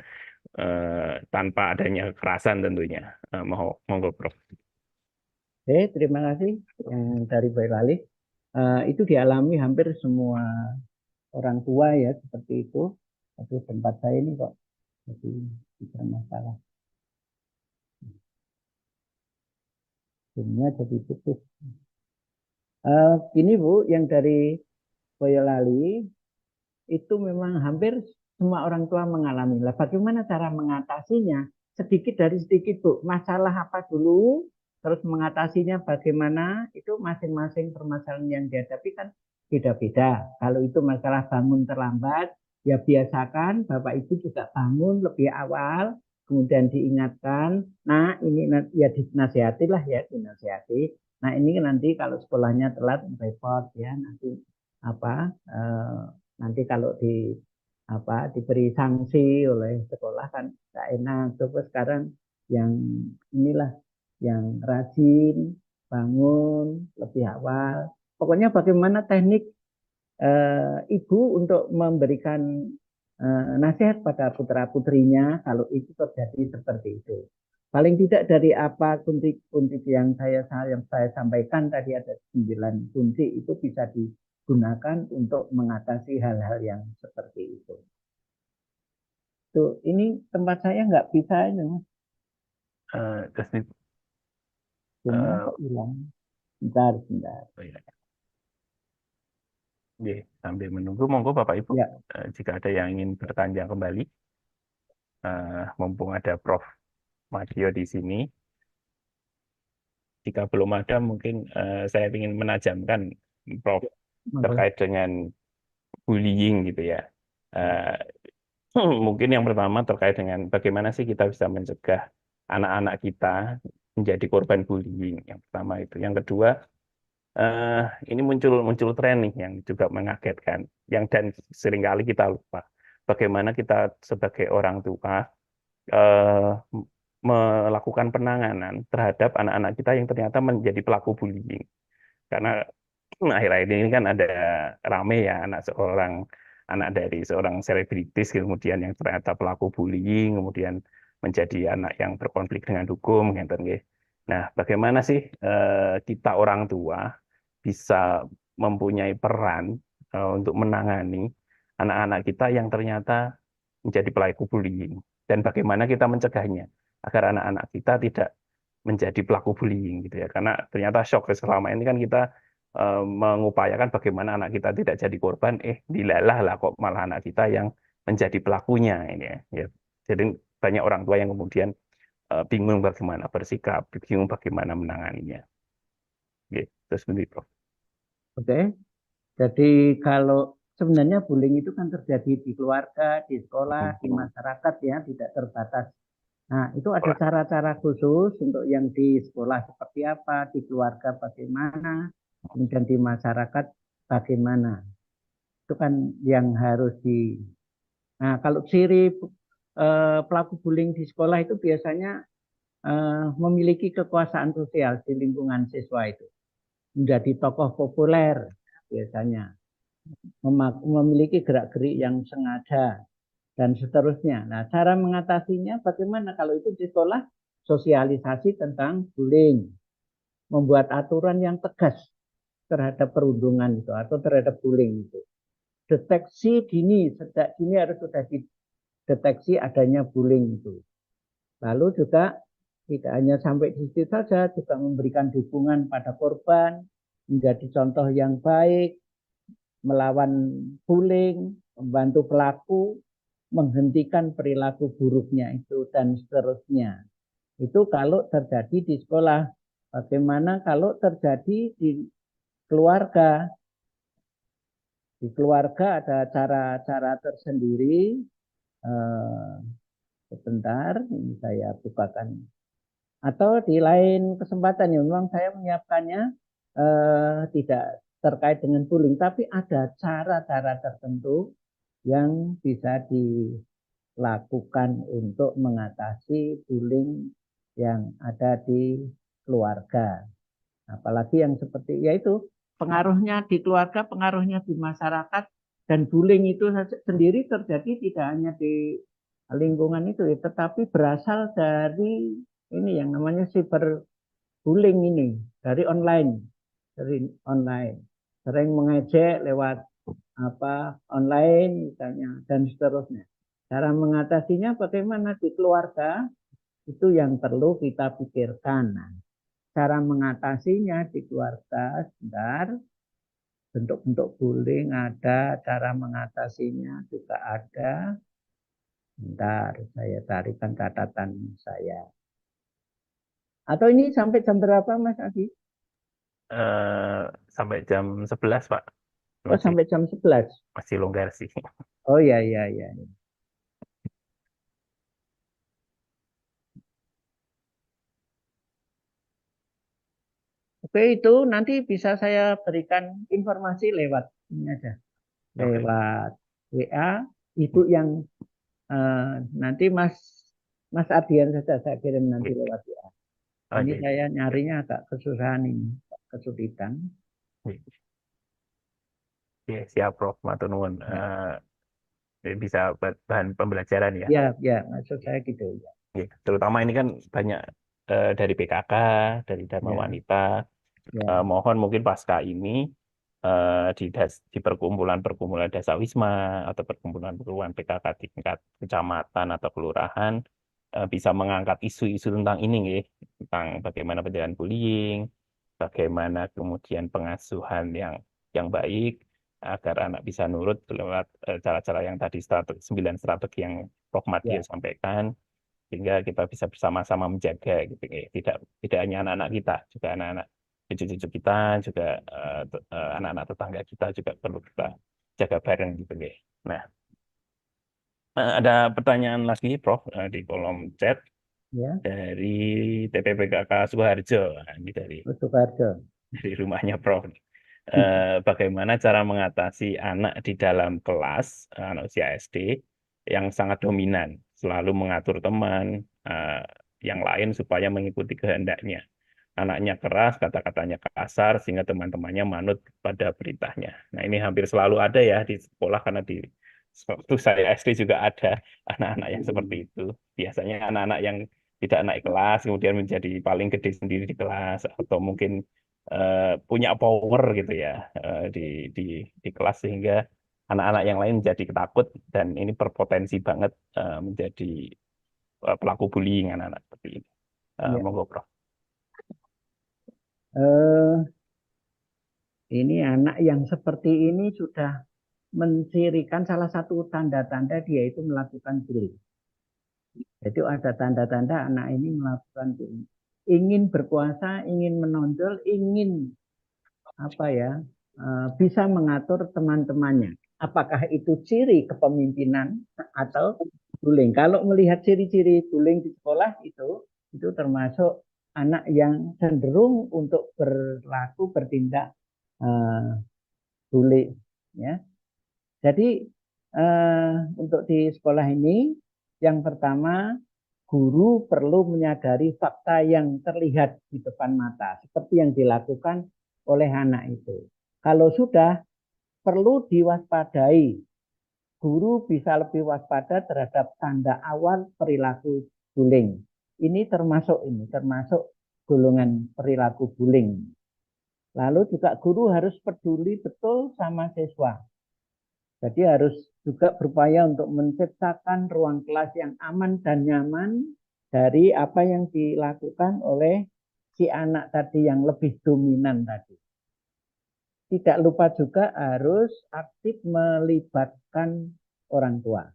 tanpa adanya kekerasan tentunya. Monggo, Prof. Oke, terima kasih yang dari Boyolali. Itu dialami hampir semua orang tua ya seperti itu. Tapi tempat saya ini kok jadi bermasalah. Jadinya jadi putus. Ini Bu, yang dari Boyolali itu memang hampir semua orang tua mengalami. Lah, bagaimana cara mengatasinya? Sedikit dari sedikit Bu. Masalah apa dulu, terus mengatasinya bagaimana, itu masing-masing permasalahan yang dihadapi kan beda-beda. Kalau itu masalah bangun terlambat, ya biasakan Bapak Ibu juga bangun lebih awal, kemudian diingatkan, nah ini ya dinasihati lah ya, dinasihati. Nah ini nanti kalau sekolahnya telat repot ya, nanti apa nanti kalau diberi sanksi oleh sekolah kan tidak enak. Coba sekarang yang inilah yang rajin bangun lebih awal. Pokoknya bagaimana teknik ibu untuk memberikan nasihat pada putra putrinya kalau itu terjadi seperti itu. Paling tidak dari apa kunci-kunci yang saya sampaikan tadi ada 9 kunci itu bisa digunakan untuk mengatasi hal-hal yang seperti itu. Tuh, ini tempat saya nggak bisa ini, Mas. Jasmine, Jadinya kok hilang. Bentar. oh iya. Oke, sambil menunggu, monggo Bapak Ibu, Ya, jika ada yang ingin bertanya kembali, mumpung ada Prof. Madio di sini. Jika belum ada, mungkin saya ingin menajamkan, Prof, monggo. terkait dengan bullying gitu ya. Mungkin yang pertama terkait dengan bagaimana sih kita bisa mencegah anak-anak kita menjadi korban bullying. Yang pertama itu. Yang kedua, ini muncul tren nih yang juga mengagetkan. Yang dan seringkali kita lupa bagaimana kita sebagai orang tua melakukan penanganan terhadap anak-anak kita yang ternyata menjadi pelaku bullying. Karena akhir-akhir ini kan ada rame ya anak dari seorang selebritis kemudian yang ternyata pelaku bullying, kemudian menjadi anak yang berkonflik dengan hukum, gitu. Nah, bagaimana sih kita orang tua bisa mempunyai peran untuk menangani anak-anak kita yang ternyata menjadi pelaku bullying, dan bagaimana kita mencegahnya agar anak-anak kita tidak menjadi pelaku bullying gitu ya, karena ternyata shock selama ini kan kita mengupayakan bagaimana anak kita tidak jadi korban, dilalah lah kok malah anak kita yang menjadi pelakunya ini ya. Jadi banyak orang tua yang kemudian bingung bagaimana bersikap, bingung bagaimana menanganinya. Oke, terus begitu, Prof. Oke. Jadi kalau sebenarnya bullying itu kan terjadi di keluarga, di sekolah, di masyarakat ya, tidak terbatas. Nah, itu ada cara-cara khusus untuk yang di sekolah seperti apa, di keluarga bagaimana, kemudian di masyarakat bagaimana. Itu kan yang harus Nah, kalau ciri pelaku bullying di sekolah itu biasanya memiliki kekuasaan sosial di lingkungan siswa itu. Menjadi tokoh populer biasanya. Memiliki gerak-gerik yang sengaja dan seterusnya. Nah, cara mengatasinya bagaimana kalau itu di sekolah? Sosialisasi tentang bullying, membuat aturan yang tegas terhadap perundungan itu atau terhadap bullying itu. Deteksi dini, sejak dini harus sudah dideteksi adanya bullying itu. Lalu juga tidak hanya sampai di situ saja, juga memberikan dukungan pada korban, menjadi contoh yang baik, melawan bullying, membantu pelaku, menghentikan perilaku buruknya itu, dan seterusnya. Itu kalau terjadi di sekolah. Bagaimana kalau terjadi di keluarga? Di keluarga ada cara-cara tersendiri sebentar, ini saya bukakan. Atau di lain kesempatan ya, memang saya menyiapkannya tidak terkait dengan bullying, tapi ada cara-cara tertentu yang bisa dilakukan untuk mengatasi bullying yang ada di keluarga. Apalagi yang seperti yaitu pengaruhnya di keluarga, pengaruhnya di masyarakat, dan bullying itu sendiri terjadi tidak hanya di lingkungan itu ya, tetapi berasal dari ini yang namanya cyberbullying ini, dari online, sering mengejek lewat online misalnya dan seterusnya. Cara mengatasinya bagaimana di keluarga itu yang perlu kita pikirkan. Nah, cara mengatasinya di keluarga, sebentar, bentuk-bentuk bullying ada, cara mengatasinya juga ada. Bentar, saya tarikan catatan saya. Atau ini sampai jam berapa, Mas Adi? Sampai jam 11, Pak. Oh, sampai jam 11. Masih longgar sih. Oh, iya, iya, iya. Oke, itu nanti bisa saya berikan informasi lewat ini aja. Lewat WA, itu yang nanti Mas Ardian saja saya kirim nanti lewat WA. Ini saya nyarinya agak kesusahan ini, kesulitan. Ya, siap, Prof. Matur nuwun. Bisa bahan pembelajaran ya. Ya, maksud saya gitu ya. Terutama ini kan banyak dari PKK, dari Dharma Wanita. Mohon mungkin pasca ini di perkumpulan-perkumpulan Dasawisma atau perkumpulan-perkumpulan PKK tingkat kecamatan atau kelurahan bisa mengangkat isu-isu tentang ini, nggih, tentang bagaimana pencegahan bullying, bagaimana kemudian pengasuhan yang baik agar anak bisa nurut lewat cara-cara yang tadi 9 strategi yang Prof. Madya sampaikan, sehingga kita bisa bersama-sama menjaga gitu, tidak hanya anak-anak kita, juga anak-anak cucu-cucu kita, juga anak-anak tetangga kita juga perlu kita jaga bareng gitu. Nah, ada pertanyaan lagi, Prof, di kolom chat dari TPPKK Sukoharjo. Ini dari rumahnya Prof. Bagaimana cara mengatasi anak di dalam kelas, anak usia SD yang sangat dominan, selalu mengatur teman yang lain supaya mengikuti kehendaknya. Anaknya keras, kata-katanya kasar, sehingga teman-temannya manut pada perintahnya. Nah, ini hampir selalu ada ya di sekolah, karena di waktu saya SD juga ada anak-anak yang seperti itu. Biasanya anak-anak yang tidak naik kelas, kemudian menjadi paling gede sendiri di kelas, atau mungkin punya power gitu ya di kelas, sehingga anak-anak yang lain menjadi ketakut, dan ini berpotensi banget menjadi pelaku bullying anak-anak seperti ini. Monggo, Prof. Ini anak yang seperti ini sudah mencirikan salah satu tanda-tanda dia itu melakukan bullying. Jadi ada tanda-tanda anak ini melakukan bullying. Ingin berkuasa, ingin menonjol, ingin bisa mengatur teman-temannya. Apakah itu ciri kepemimpinan atau bullying? Kalau melihat ciri-ciri bullying di sekolah itu termasuk anak yang cenderung untuk bertindak bullying. Ya. Jadi untuk di sekolah ini, yang pertama, guru perlu menyadari fakta yang terlihat di depan mata, seperti yang dilakukan oleh anak itu. Kalau sudah, perlu diwaspadai. Guru bisa lebih waspada terhadap tanda awal perilaku bullying. Ini termasuk golongan perilaku bullying. Lalu juga guru harus peduli betul sama siswa. Jadi harus juga berupaya untuk menciptakan ruang kelas yang aman dan nyaman dari apa yang dilakukan oleh si anak tadi yang lebih dominan tadi. Tidak lupa juga harus aktif melibatkan orang tua.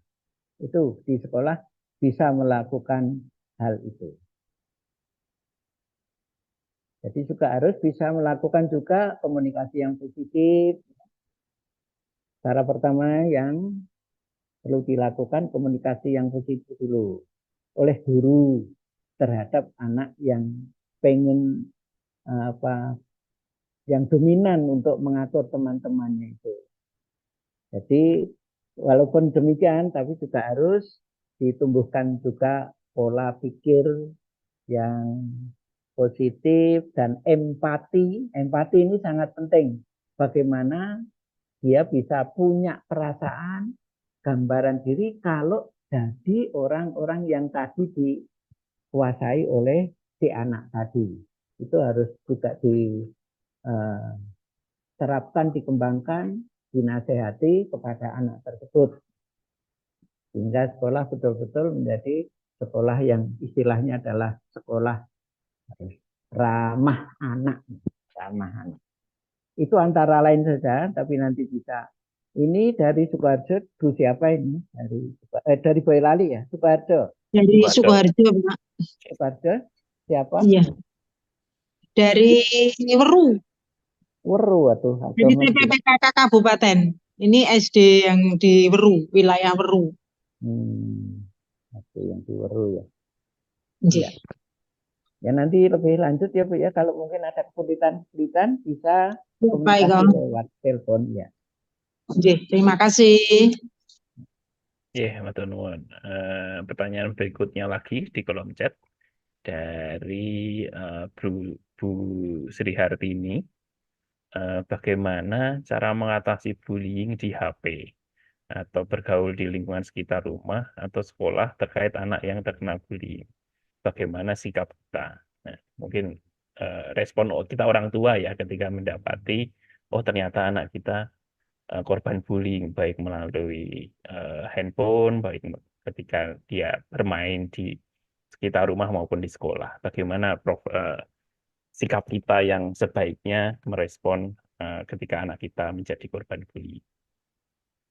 Itu di sekolah bisa melakukan hal itu. Jadi juga harus bisa melakukan juga komunikasi yang positif. Cara pertama yang perlu dilakukan komunikasi yang positif dulu. oleh guru terhadap anak yang pengen yang dominan untuk mengatur teman-temannya itu. Jadi walaupun demikian, tapi juga harus ditumbuhkan juga pola pikir yang positif dan empati. Empati ini sangat penting. Bagaimana dia bisa punya perasaan, gambaran diri kalau jadi orang-orang yang tadi dikuasai oleh si anak tadi. Itu harus juga diterapkan, dikembangkan, dinasehati kepada anak tersebut. Sehingga sekolah betul-betul menjadi sekolah yang istilahnya adalah sekolah ramah anak. Ramah anak. Itu antara lain saja, tapi nanti bisa. Ini dari Sukoharjo, Bu siapa ini? Dari Boyolali ya, Sukoharjo. Dari Sukoharjo. Sukoharjo, Pak. Sukoharjo, siapa? Iya. Dari Weru, Weru atau dari TPPKK Kabupaten. Ini SD yang di Weru, wilayah Weru. SD yang di Weru ya. Iya. Ya nanti lebih lanjut ya Bu ya, kalau mungkin ada kesulitan bisa Baik, komunikasi Om. lewat telepon ya. Iya, terima kasih. Ya, matur nuwun. Pertanyaan berikutnya lagi di kolom chat dari Bu Sri Hartini. Bagaimana cara mengatasi bullying di HP atau bergaul di lingkungan sekitar rumah atau sekolah terkait anak yang terkena bullying? Bagaimana sikap kita? Nah, mungkin respon kita orang tua ya ketika mendapati, oh ternyata anak kita korban bullying, baik melalui handphone, baik ketika dia bermain di sekitar rumah maupun di sekolah. Bagaimana Prof, sikap kita yang sebaiknya merespon ketika anak kita menjadi korban bullying?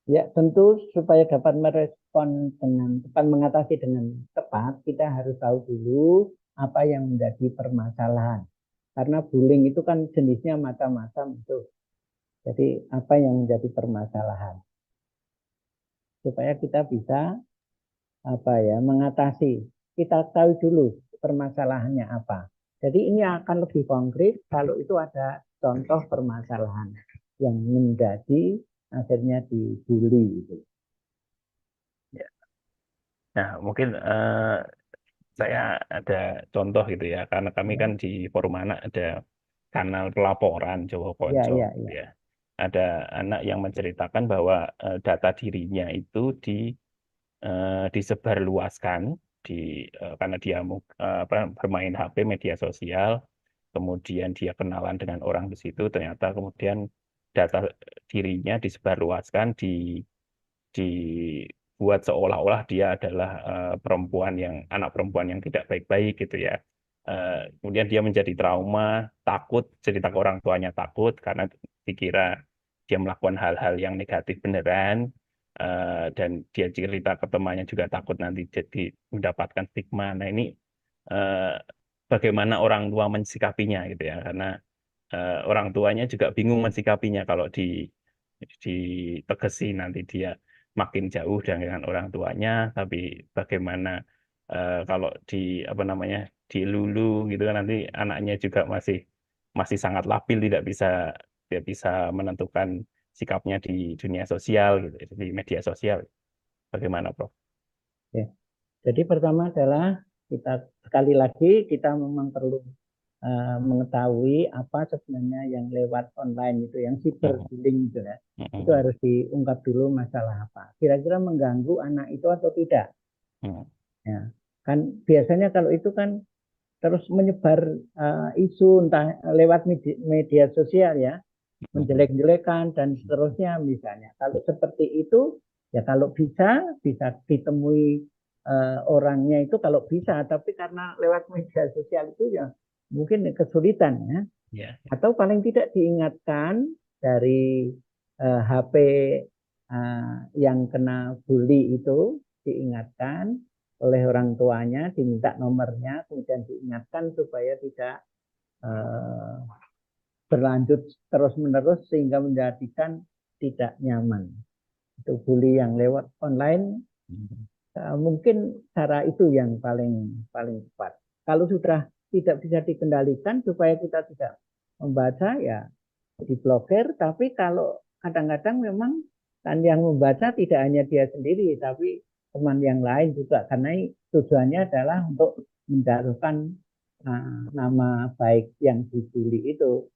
Ya tentu supaya dapat merespon dengan tepat, mengatasi dengan tepat, kita harus tahu dulu apa yang menjadi permasalahan. Karena bullying itu kan jenisnya macam-macam itu. Jadi apa yang menjadi permasalahan? Supaya kita bisa mengatasi. Kita tahu dulu permasalahannya apa. Jadi ini akan lebih konkret kalau itu ada contoh permasalahan yang menjadi akhirnya dibully. Ya. Nah, mungkin saya ada contoh gitu ya, karena kami kan di Forum Anak ada kanal pelaporan Jawa Konco, Ya. ya. Ada anak yang menceritakan bahwa data dirinya itu disebarluaskan karena dia bermain HP, media sosial, kemudian dia kenalan dengan orang di situ, ternyata kemudian data dirinya disebarluaskan, dibuat seolah-olah dia adalah anak perempuan yang tidak baik-baik gitu ya. Kemudian dia menjadi trauma, takut, cerita ke orang tuanya takut karena dikira dia melakukan hal-hal yang negatif beneran, dan dia cerita ke temannya juga takut nanti jadi mendapatkan stigma. Nah ini bagaimana orang tua mensikapinya gitu ya, karena orang tuanya juga bingung mensikapinya kalau ditegesi nanti dia makin jauh dengan orang tuanya, tapi bagaimana kalau dilulu gitu kan, nanti anaknya juga masih sangat labil, tidak bisa menentukan sikapnya di dunia sosial gitu, di media sosial. Bagaimana, Prof? Ya. Jadi pertama adalah kita sekali lagi kita memang perlu mengetahui apa sebenarnya yang lewat online itu, yang cyberbullying itu ya. Itu harus diungkap dulu masalah apa. Kira-kira mengganggu anak itu atau tidak. Ya. Kan biasanya kalau itu kan terus menyebar isu entah lewat media sosial ya, menjelek-jelekan dan seterusnya misalnya. Kalau seperti itu ya kalau bisa ditemui orangnya itu kalau bisa, tapi karena lewat media sosial itu ya mungkin kesulitan ya. Atau paling tidak diingatkan dari HP yang kena bully itu, diingatkan oleh orang tuanya, diminta nomornya, kemudian diingatkan supaya tidak berlanjut terus-menerus sehingga menjadikan tidak nyaman. Itu bully yang lewat online mungkin cara itu yang paling tepat. Kalau sudah tidak bisa dikendalikan supaya kita tidak membaca, ya diblokir. Tapi kalau kadang-kadang memang kan yang membaca tidak hanya dia sendiri, tapi teman yang lain juga, karena tujuannya adalah untuk menjatuhkan nama baik yang dibully itu.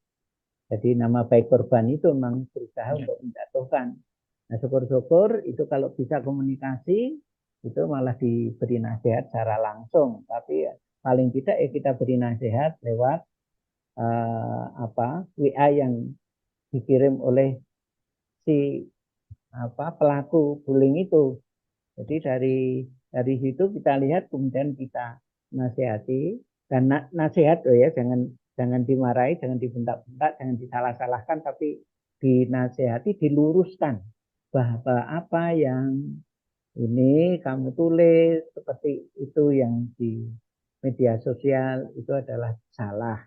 Jadi nama baik korban itu memang berusaha untuk menjatuhkan. Nah, syukur-syukur itu kalau bisa komunikasi, itu malah diberi nasihat secara langsung. Tapi paling tidak ya kita beri nasihat lewat WA yang dikirim oleh si pelaku bullying itu. Jadi dari situ kita lihat, kemudian kita nasihati, dan nasihat ya, jangan dimarahi, jangan dibentak-bentak, jangan disalah-salahkan, tapi dinasihati, diluruskan bahwa apa yang ini kamu tulis seperti itu yang di media sosial itu adalah salah.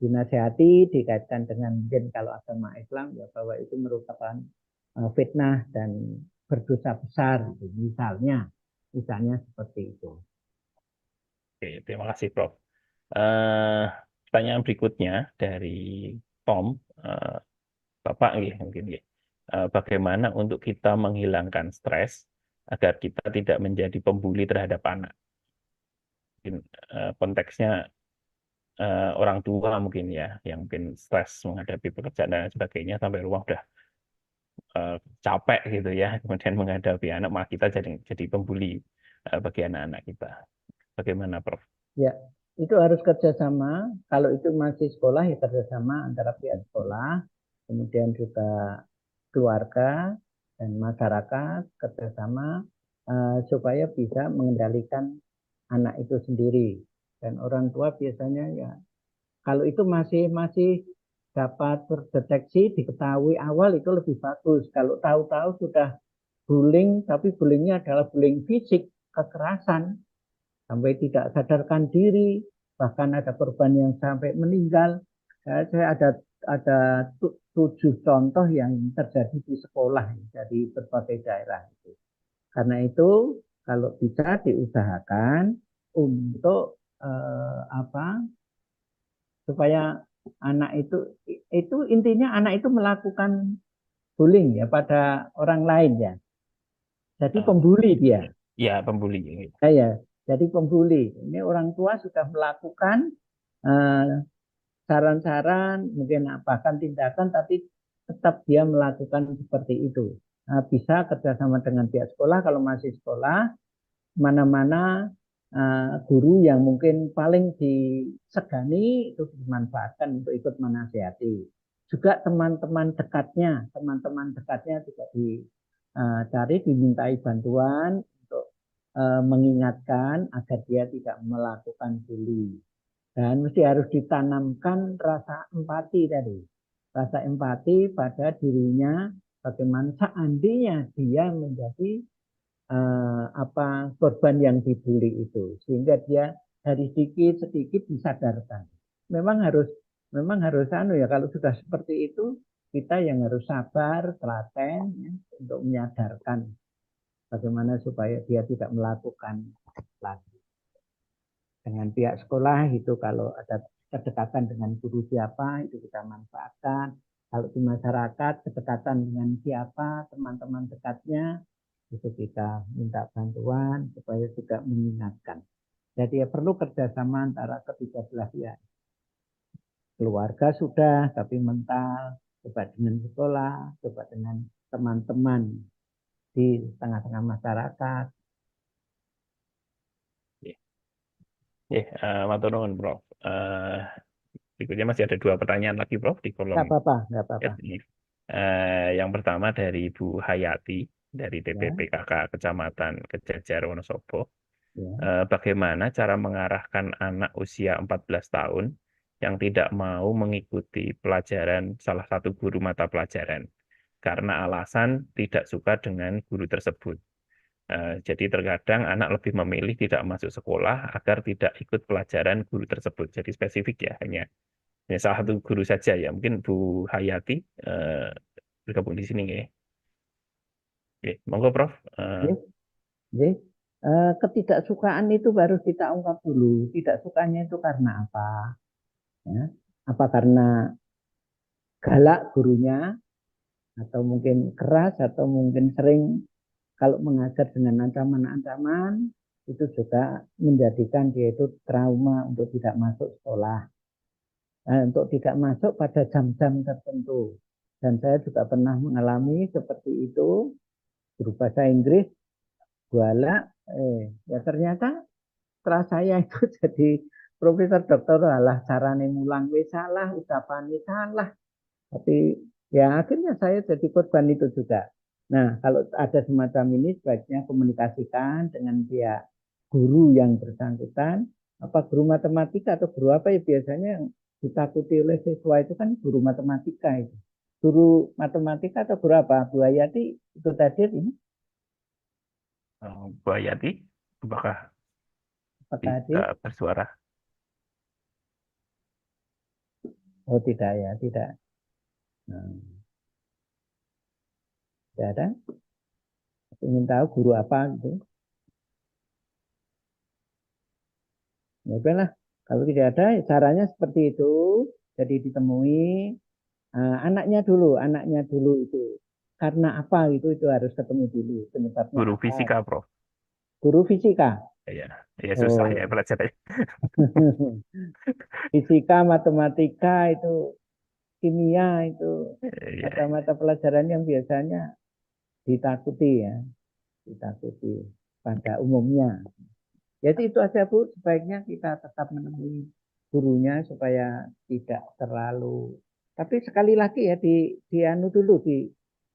Dinasihati dikaitkan dengan mungkin kalau agama Islam ya bahwa itu merupakan fitnah dan berdosa besar, misalnya seperti itu. Oke, terima kasih Prof. Pertanyaan berikutnya dari Tom, Bapak mungkin bagaimana untuk kita menghilangkan stres agar kita tidak menjadi pembuli terhadap anak? Mungkin, konteksnya orang tua mungkin ya, yang mungkin stres menghadapi pekerjaan dan sebagainya sampai rumah udah capek gitu ya, kemudian menghadapi anak, malah kita jadi pembuli bagi anak-anak kita. Bagaimana, Prof? Ya, itu harus kerjasama. Kalau itu masih sekolah ya kerjasama antara pihak sekolah, kemudian juga keluarga dan masyarakat kerjasama supaya bisa mengendalikan anak itu sendiri. Dan orang tua biasanya ya kalau itu masih dapat terdeteksi, diketahui awal itu lebih bagus. Kalau tahu-tahu sudah bullying, tapi bullyingnya adalah bullying fisik, kekerasan, sampai tidak sadarkan diri, bahkan ada korban yang sampai meninggal. Saya ada 7 contoh yang terjadi di sekolah dari berbagai daerah. Karena itu kalau bisa diusahakan untuk supaya anak itu intinya anak itu melakukan bullying ya pada orang lain ya. Jadi pembuli dia. Ya, pembuli. Ya, jadi pembuli. Ini orang tua sudah melakukan saran-saran, mungkin bahkan tindakan, tapi tetap dia melakukan seperti itu. Nah, bisa kerjasama dengan pihak sekolah. Kalau masih sekolah, mana-mana guru yang mungkin paling disegani itu dimanfaatkan untuk ikut menasihati. Juga teman-teman dekatnya juga dicari, dimintai bantuan untuk mengingatkan agar dia tidak melakukan bully. Dan mesti harus ditanamkan rasa empati tadi. Rasa empati pada dirinya, bagaimana seandainya dia menjadi korban yang dibully itu, sehingga dia dari sedikit disadarkan. Memang harus ya, kalau sudah seperti itu kita yang harus sabar, telaten ya, untuk menyadarkan bagaimana supaya dia tidak melakukan lagi. Dengan pihak sekolah itu kalau ada kedekatan dengan guru siapa itu kita manfaatkan. Kalau di masyarakat kedekatan dengan siapa teman-teman dekatnya itu kita minta bantuan supaya juga mengingatkan. Jadi ya perlu kerjasama antara ketiga belah pihak. Keluarga sudah, tapi mental, coba dengan sekolah, coba dengan teman-teman di tengah-tengah masyarakat. Matur nuwun, Prof. Berikutnya masih ada 2 pertanyaan lagi, Prof, di kolom. Nggak apa-apa. Yang pertama dari Bu Hayati dari TPPKK Kecamatan Kejajar Wonosobo. Ya. Bagaimana cara mengarahkan anak usia 14 tahun yang tidak mau mengikuti pelajaran salah satu guru mata pelajaran karena alasan tidak suka dengan guru tersebut. Jadi terkadang anak lebih memilih tidak masuk sekolah agar tidak ikut pelajaran guru tersebut. Jadi spesifik ya, hanya salah satu guru saja ya. Mungkin Bu Hayati bergabung di sini ya. Oke, monggo Prof. Ketidaksukaan itu harus kita ungkap dulu. Tidak sukanya itu karena apa? Ya. Apa karena galak gurunya, atau mungkin keras, atau mungkin sering kalau mengajar dengan ancaman-ancaman, itu juga menjadikan dia itu trauma untuk tidak masuk sekolah. Untuk tidak masuk pada jam-jam tertentu. Dan saya juga pernah mengalami seperti itu, guru bahasa Inggris, galak, ya ternyata setelah saya itu jadi profesor doktor, alah carane mulang salah, ucapannya salah. Tapi ya akhirnya saya jadi korban itu juga. Nah, kalau ada semacam ini sebaiknya komunikasikan dengan pihak guru yang bersangkutan, apa guru matematika atau guru apa ya, biasanya yang ditakuti oleh siswa itu kan guru matematika itu. Guru matematika atau guru apa? Bu Hayati itu tadi ini Bu Hayati, apakah apakah hadir? bisa bersuara? Oh tidak ya, tidak. Tidak ada. Ingin tahu guru apa gitu. Ya udahlah, kalau tidak ada caranya seperti itu. Jadi ditemui anaknya dulu itu karena apa itu harus ketemu dulu penyebabnya Guru apa. fisika, Prof. Guru fisika. Ya susah Oh. ya pelajarannya. Fisika, matematika itu, kimia itu Ya, mata-mata pelajaran yang biasanya ditakuti ya, ditakuti pada umumnya. Jadi itu aja Bu, sebaiknya kita tetap menemui gurunya supaya tidak terlalu. Tapi sekali lagi ya dianu dulu,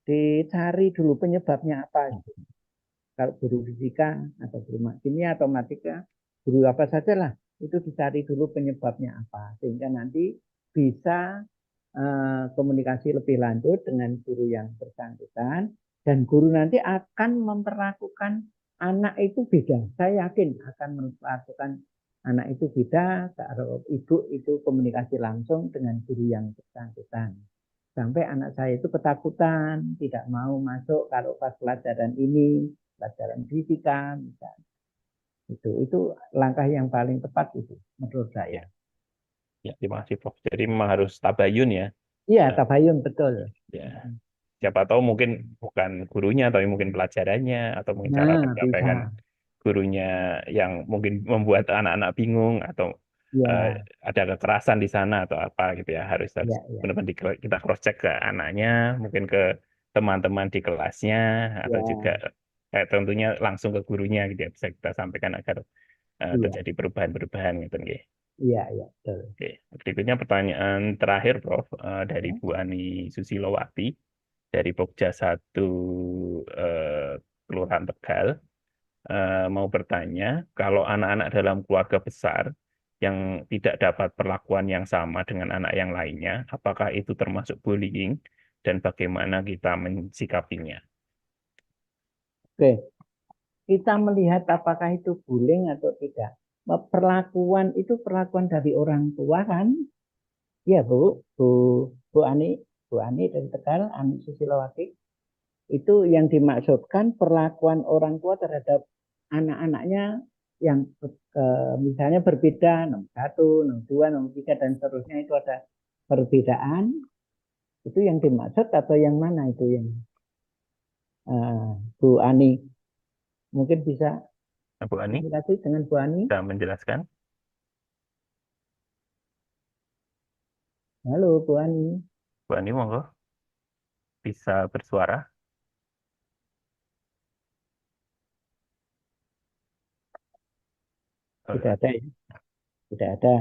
dicari dulu penyebabnya apa. Kalau guru fisika atau guru kimia atau matematika, guru apa saja lah, itu dicari dulu penyebabnya apa, sehingga nanti bisa komunikasi lebih lanjut dengan guru yang bersangkutan, dan guru nanti akan memperlakukan anak itu beda. Saya yakin akan memperlakukan anak itu beda kalau ibu itu komunikasi langsung dengan guru yang bersangkutan. Sampai anak saya itu ketakutan, tidak mau masuk kalau pas pelajaran ini, pelajaran fisika misalnya. Itu langkah yang paling tepat itu menurut saya. ya, terima kasih Prof. Jadi memang harus tabayun ya. Iya, tabayun betul. Ya. Siapa tahu mungkin bukan gurunya, tapi mungkin pelajarannya, atau mungkin cara Nah, penyampaian bisa. gurunya yang mungkin membuat anak-anak bingung, atau Ya, ada kekerasan di sana atau apa gitu ya. Harus ya. benar-benar kita cross check ke anaknya, mungkin ke teman-teman di kelasnya, atau Ya. juga tentunya langsung ke gurunya gitu ya, bisa kita sampaikan agar Iya. terjadi perubahan-perubahan gitu nggih. Iya, betul. Oke, berikutnya pertanyaan terakhir Prof, dari Bu Ani Susilowati dari Pokja 1 Kelurahan Tegal, mau bertanya, kalau anak-anak dalam keluarga besar yang tidak dapat perlakuan yang sama dengan anak yang lainnya, apakah itu termasuk bullying dan bagaimana kita mensikapinya? Oke, kita melihat apakah itu bullying atau tidak. Perlakuan itu perlakuan dari orang tua kan? Ya Bu Ani dari Tegal, Ani Susilowati. Itu yang dimaksudkan perlakuan orang tua terhadap anak-anaknya yang misalnya berbeda, nomor 1, nomor 2, nomor 3, dan seterusnya, itu ada perbedaan. Itu yang dimaksud atau yang mana itu yang Bu Ani mungkin bisa Bu Ani, komunikasi dengan Bu Ani. bisa menjelaskan? Halo Bu Ani. Bu Ani, monggo bisa bersuara. Tidak ada ya? Tidak ada.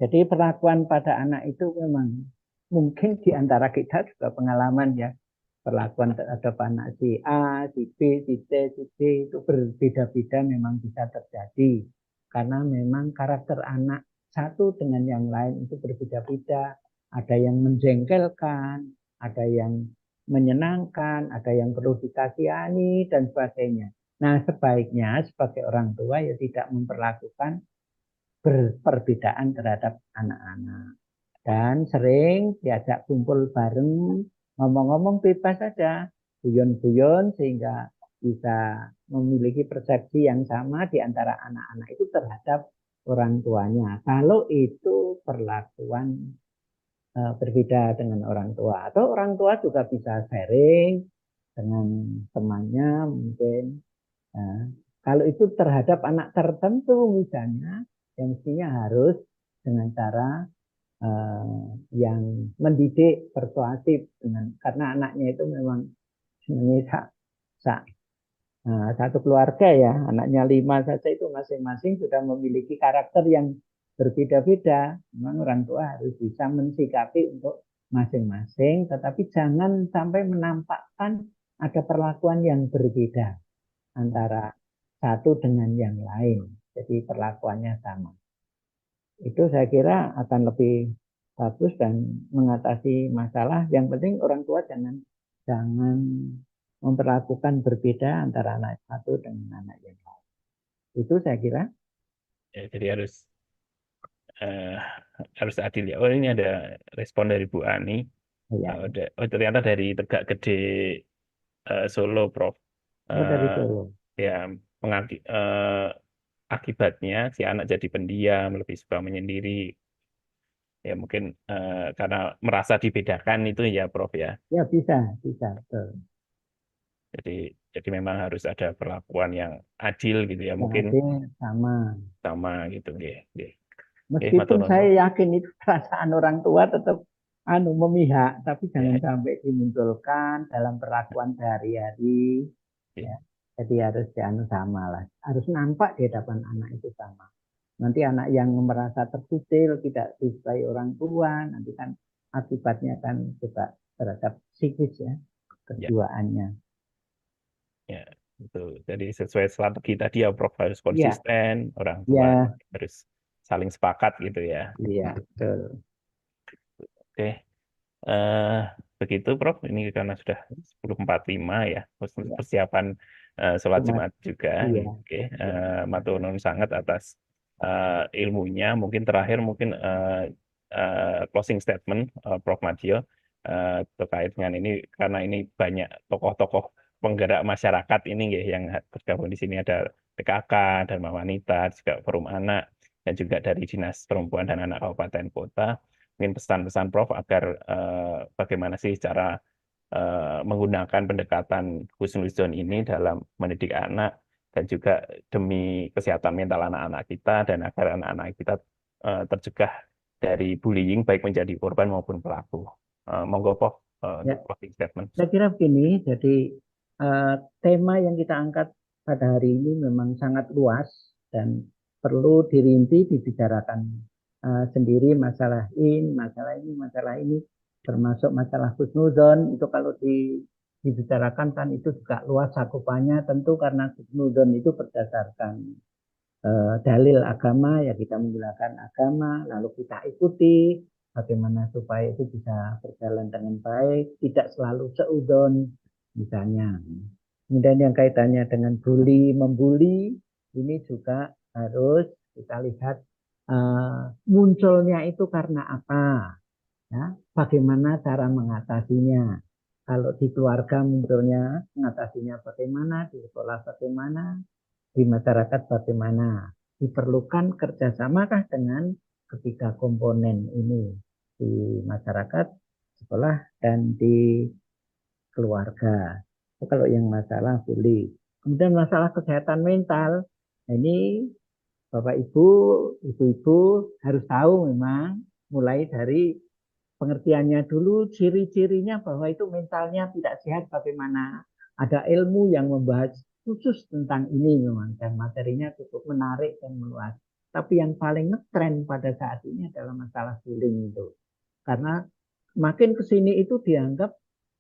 Jadi perlakuan pada anak itu memang mungkin di antara kita juga pengalaman ya. Perlakuan terhadap anak si A, si B, si C, si D itu berbeda-beda, memang bisa terjadi. Karena memang karakter anak satu dengan yang lain itu berbeda-beda. Ada yang menjengkelkan, ada yang menyenangkan, ada yang perlu dikasihani, dan sebagainya. Nah, sebaiknya sebagai orang tua ya tidak memperlakukan berperbedaan terhadap anak-anak. Dan sering diajak kumpul bareng, ngomong-ngomong bebas saja, guyon-guyon, sehingga bisa memiliki persepsi yang sama di antara anak-anak itu terhadap orang tuanya. Kalau itu perlakuan berbeda dengan orang tua, atau orang tua juga bisa sharing dengan temannya mungkin. Nah, kalau itu terhadap anak tertentu misalnya, yang mestinya harus dengan cara yang mendidik, persuasif, karena anaknya itu memang sebenarnya satu keluarga ya, anaknya 5 saja itu masing-masing sudah memiliki karakter yang berbeda-beda. Memang orang tua harus bisa mensikapi untuk masing-masing, tetapi jangan sampai menampakkan ada perlakuan yang berbeda antara satu dengan yang lain. Jadi perlakuannya sama. Itu saya kira akan lebih bagus dan mengatasi masalah. Yang penting orang tua jangan memperlakukan berbeda antara anak satu dengan anak yang lain. Itu saya kira. Ya, jadi harus adil ya. Oh, ini ada respon dari Bu Ani. Ya. Ternyata dari Tegak Gede Solo, Prof. Dari Solo. Ya, akibatnya si anak jadi pendiam, lebih suka menyendiri. Ya mungkin karena merasa dibedakan itu ya, Prof ya. Ya bisa, betul. Jadi memang harus ada perlakuan yang adil gitu ya, Yang mungkin adil sama gitu, nggih. Meskipun saya yakin itu perasaan orang tua tetap memihak, tapi jangan sampai dimunculkan dalam perlakuan sehari-hari. Ya. Jadi harus sama lah, harus nampak di hadapan anak itu sama. Nanti anak yang merasa terkucil, tidak disukai orang tua, nanti kan akibatnya kan juga terhadap psikis ya, kejiwaannya. Ya, betul. Jadi sesuai strategi tadi ya, Prof, harus konsisten, orang tua harus saling sepakat gitu ya. Iya, betul. Oke. Begitu, Prof. Ini karena sudah 10.45 ya, persiapan sholat Jumat juga. Oke. Matur nuwun sangat atas ilmunya. Mungkin terakhir closing statement Prof. Madjo terkait dengan ini, karena ini banyak tokoh-tokoh penggerak masyarakat ini yang bergabung di sini, ada PKK, Dharma Wanita, juga Forum Anak, dan juga dari Dinas Perempuan dan Anak Kabupaten Kota. Mungkin pesan-pesan Prof agar bagaimana sih cara menggunakan pendekatan husnuzon ini dalam mendidik anak, dan juga demi kesehatan mental anak-anak kita, dan agar anak-anak kita tercegah dari bullying baik menjadi korban maupun pelaku. Monggo, Prof, untuk closing statement. Saya kira begini, jadi tema yang kita angkat pada hari ini memang sangat luas dan perlu dirinci, dibicarakan sendiri masalah ini, termasuk masalah husnuzon. Itu kalau dibicarakan kan itu juga luas cakupannya, tentu karena husnuzon itu berdasarkan dalil agama, ya kita menggunakan agama, lalu kita ikuti bagaimana supaya itu bisa berjalan dengan baik, tidak selalu seudon misalnya. Kemudian yang kaitannya dengan membuli, ini juga harus kita lihat munculnya itu karena apa, ya, bagaimana cara mengatasinya. Kalau di keluarga munculnya, mengatasinya bagaimana, di sekolah bagaimana, di masyarakat bagaimana. Diperlukan kerjasamakah dengan ketiga komponen ini, di masyarakat, sekolah, dan di keluarga. Kalau yang masalah bully. Kemudian masalah kesehatan mental, ini Bapak Ibu, Ibu-ibu harus tahu memang mulai dari pengertiannya dulu, ciri-cirinya bahwa itu mentalnya tidak sehat bagaimana. Ada ilmu yang membahas khusus tentang ini memang, dan materinya cukup menarik dan meluas. Tapi yang paling ngetren pada saat ini adalah masalah bullying itu. Karena makin kesini itu dianggap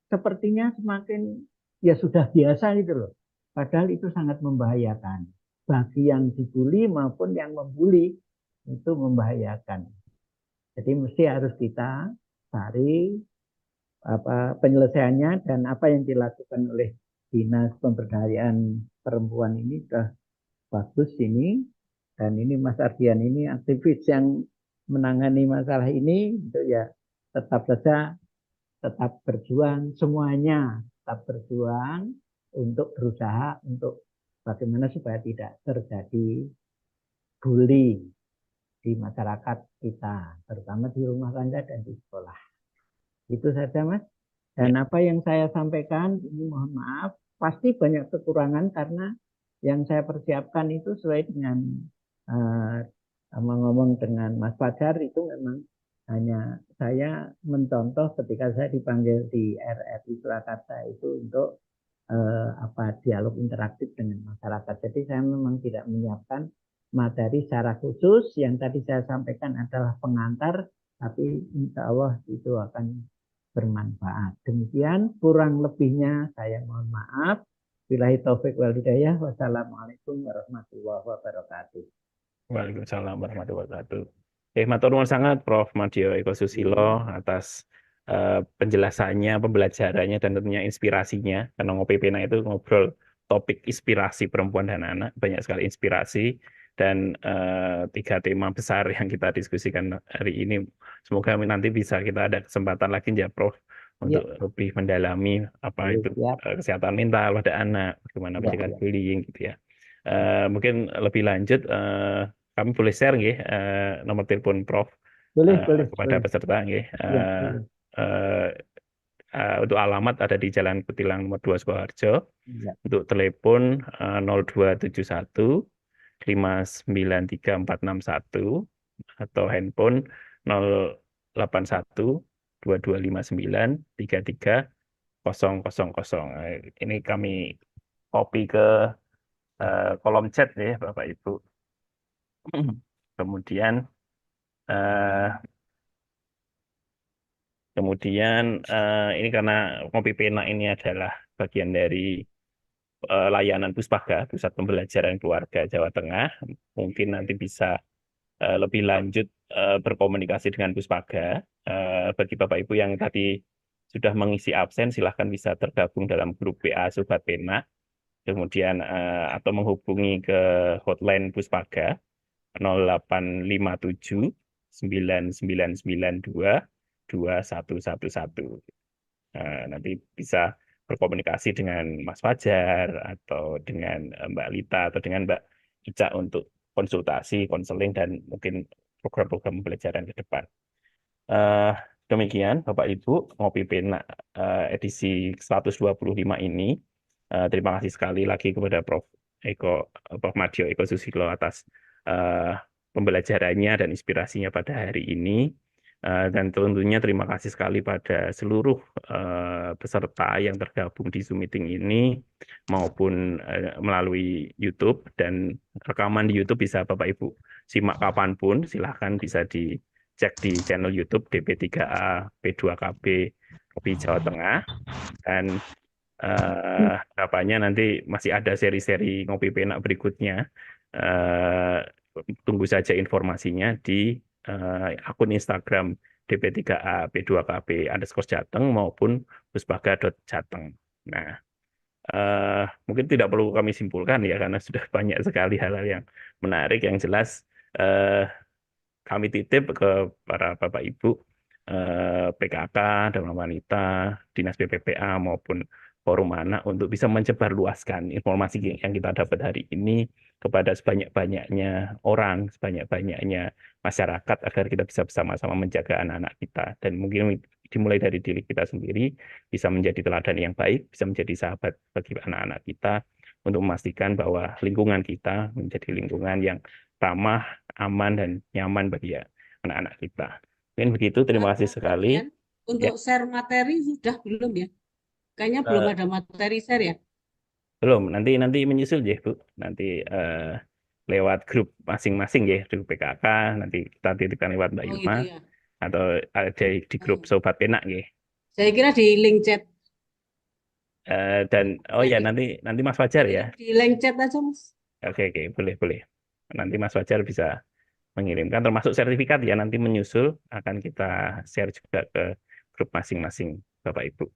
sepertinya semakin ya sudah biasa gitu loh. Padahal itu sangat membahayakan. Bagi yang dibully maupun yang membuli itu membahayakan. Jadi mesti harus kita cari penyelesaiannya, dan apa yang dilakukan oleh Dinas Pemberdayaan Perempuan ini sudah bagus ini. Dan ini Mas Ardian ini aktivis yang menangani masalah ini, itu ya tetap berjuang, semuanya tetap berjuang untuk berusaha untuk bagaimana supaya tidak terjadi bullying di masyarakat kita, terutama di rumah tangga dan di sekolah. Itu saja, Mas. Dan apa yang saya sampaikan ini mohon maaf, pasti banyak kekurangan karena yang saya persiapkan itu sesuai dengan ngomong dengan Mas Fajar itu memang hanya saya mencontoh ketika saya dipanggil di RRI Surakarta itu untuk dialog interaktif dengan masyarakat. Jadi saya memang tidak menyiapkan materi secara khusus. Yang tadi saya sampaikan adalah pengantar, tapi insya Allah itu akan bermanfaat. Demikian kurang lebihnya saya mohon maaf. Billahi taufik wal hidayah. Wassalamualaikum warahmatullahi wabarakatuh. Waalaikumsalam warahmatullahi wabarakatuh. Matur nuwun sangat Prof. Madyo Eko Susilo atas penjelasannya, pembelajarannya, dan tentunya inspirasinya. Karena Ngopi Pena itu ngobrol topik inspirasi perempuan dan anak, banyak sekali inspirasi, dan 3 tema besar yang kita diskusikan hari ini. Semoga nanti bisa kita ada kesempatan lagi ya Prof, untuk lebih mendalami apa itu kesehatan mental pada anak, bagaimana pencegahan bullying gitu ya. Mungkin lebih lanjut kami boleh share nggih nomor telepon Prof kepada peserta nggih. Untuk alamat ada di Jalan Kutilang nomor 2 Sukoharjo. Untuk telepon 0271 593 461 atau handphone 081 2259 33000. Ini kami copy ke kolom chat ya Bapak Ibu. Kemudian ini karena Ngopi Pena ini adalah bagian dari layanan Puspaga, Pusat Pembelajaran Keluarga Jawa Tengah. Mungkin nanti bisa lebih lanjut berkomunikasi dengan Puspaga. Bagi Bapak Ibu yang tadi sudah mengisi absen, silahkan bisa tergabung dalam grup WA Sobat Pena. Kemudian atau menghubungi ke hotline Puspaga 0857 9992 2111. Nanti bisa berkomunikasi dengan Mas Fajar atau dengan Mbak Lita atau dengan Mbak Ica untuk konsultasi, konseling, dan mungkin program-program pembelajaran ke depan. Demikian Bapak Ibu, Ngopi Pena edisi 125 ini. Terima kasih sekali lagi kepada Prof. Madyo Eko Susilo atas pembelajarannya dan inspirasinya pada hari ini. Dan tentunya terima kasih sekali pada seluruh peserta yang tergabung di Zoom meeting ini maupun melalui YouTube, dan rekaman di YouTube bisa Bapak Ibu simak kapanpun, silahkan bisa dicek di channel YouTube DP3A P2KB Ngopi Jawa Tengah. Dan harapannya nanti masih ada seri-seri Ngopi Pena berikutnya. Tunggu saja informasinya di akun Instagram DP3A P2KB _Jateng maupun puspaga.jateng. Nah, mungkin tidak perlu kami simpulkan ya, karena sudah banyak sekali hal-hal yang menarik. Yang jelas kami titip ke para Bapak Ibu PKK, Dharma Wanita, Dinas PPPA maupun Forum Anak untuk bisa menyebarluaskan informasi yang kita dapat hari ini kepada sebanyak-banyaknya orang, sebanyak-banyaknya masyarakat, agar kita bisa bersama-sama menjaga anak-anak kita. Dan mungkin dimulai dari diri kita sendiri, bisa menjadi teladan yang baik, bisa menjadi sahabat bagi anak-anak kita, untuk memastikan bahwa lingkungan kita menjadi lingkungan yang ramah, aman, dan nyaman bagi anak-anak kita. Mungkin begitu, terima kasih sekali. Untuk share materi sudah belum ya? Kayaknya belum ada materi share ya? Belum, nanti menyusul ya Bu. Nanti lewat grup masing-masing ya, grup PKK, nanti kita titipkan lewat Mbak Yuma, gitu ya? Atau ada di grup Sobat Pena ya. Saya kira di link chat. Dan ya nanti Mas Fajar ya. Di link chat aja Mas. Oke, boleh. Nanti Mas Fajar bisa mengirimkan, termasuk sertifikat ya, nanti menyusul akan kita share juga ke grup masing-masing Bapak Ibu.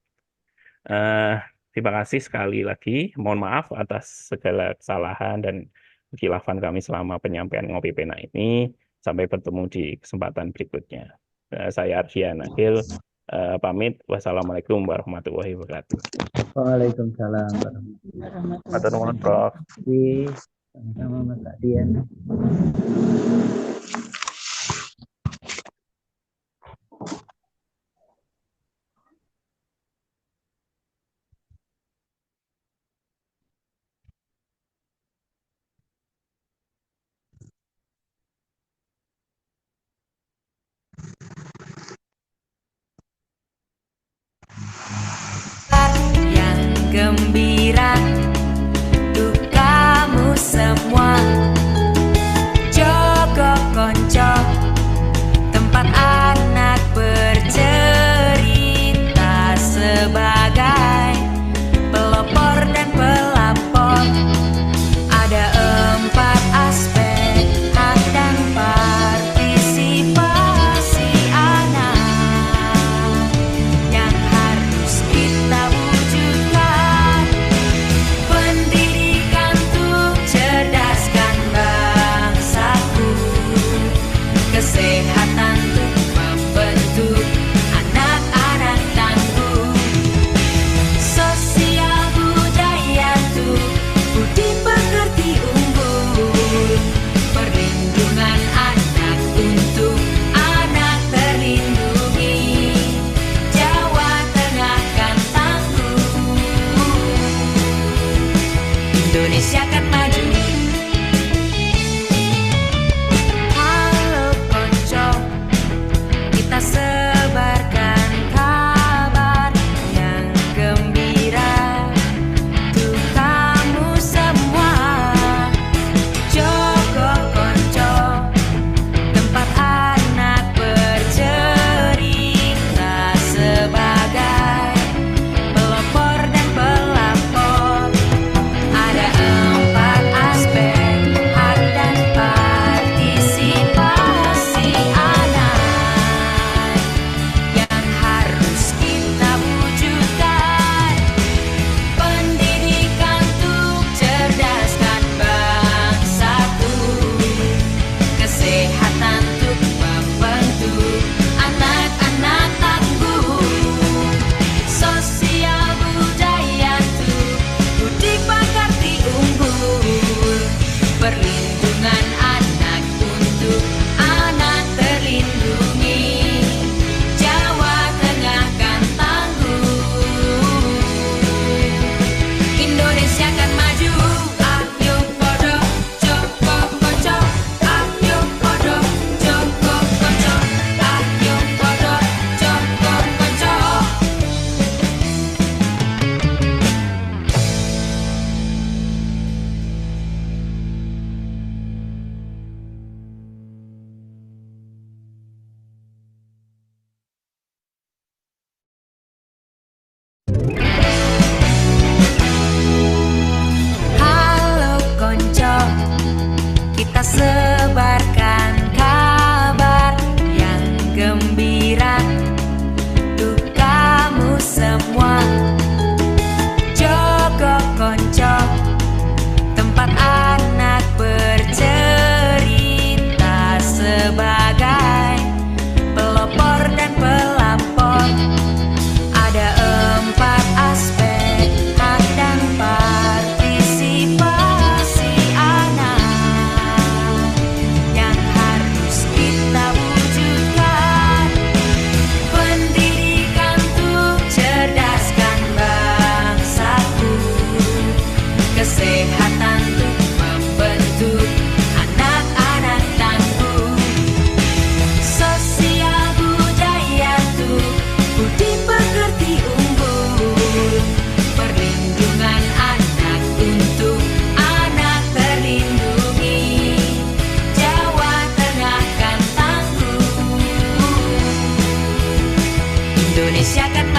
Terima kasih sekali lagi. Mohon maaf atas segala kesalahan dan kekhilafan kami selama penyampaian Ngopi Pena ini. Sampai bertemu di kesempatan berikutnya. Saya Ardian Akhil, Pamit. Wassalamualaikum warahmatullahi wabarakatuh. Waalaikumsalam warahmatullahi Matur nuwun, Prof. wabarakatuh. Sama-sama Mas Adian. Yang gembira untuk kamu semua, Joko Konco, tempat anak bercerita sebagai pelopor dan pelapor. Ada 4 aspek hak dan partisipasi anak yang harus kita wujudkan. Pendidikan untuk cerdaskan bangsaku, kesehatan untuk membentuk anak-anak tangguh, sosial budaya untuk budi pekerti unggul, perlindungan anak untuk anak terlindungi, Jawa Tengah kan tangguh, Indonesia kan maju. Halo konco, kita sebarkan kabar yang gembira untuk kamu semua. Joko Konco, tempat anak bercerita sebagai pelopor dan pelapor. Ada 4 aspek hak dan partisipasi anak yang harus kita wujudkan. Pendidikan untuk cerdaskan bangsaku, kesehatan untuk membentuk anak-anak tangguh, sosial budaya untuk budi pekerti unggul, perlindungan anak untuk anak terlindungi, Jawa Tengah kan tangguh, Indonesia kan maju. Ayo podo Joko Konco, ayo podo Joko Konco, ayo podo Joko Konco. Halo konco, kita sebarkan kabar yang gembira untuk kamu semua. Joko Konco, tempat anak bercerita sebagai pelopor dan pelapor. Ada 4 aspek hak dan partisipasi anak yang harus kita wujudkan. Pendidikan untuk cerdaskan bangsaku, kesehatan untuk membentuk anak-anak tangguh, sosial budaya untuk budi pekerti unggul, perlindungan anak untuk anak terlindungi, Jawa Tengah kan tangguh, Indonesia kan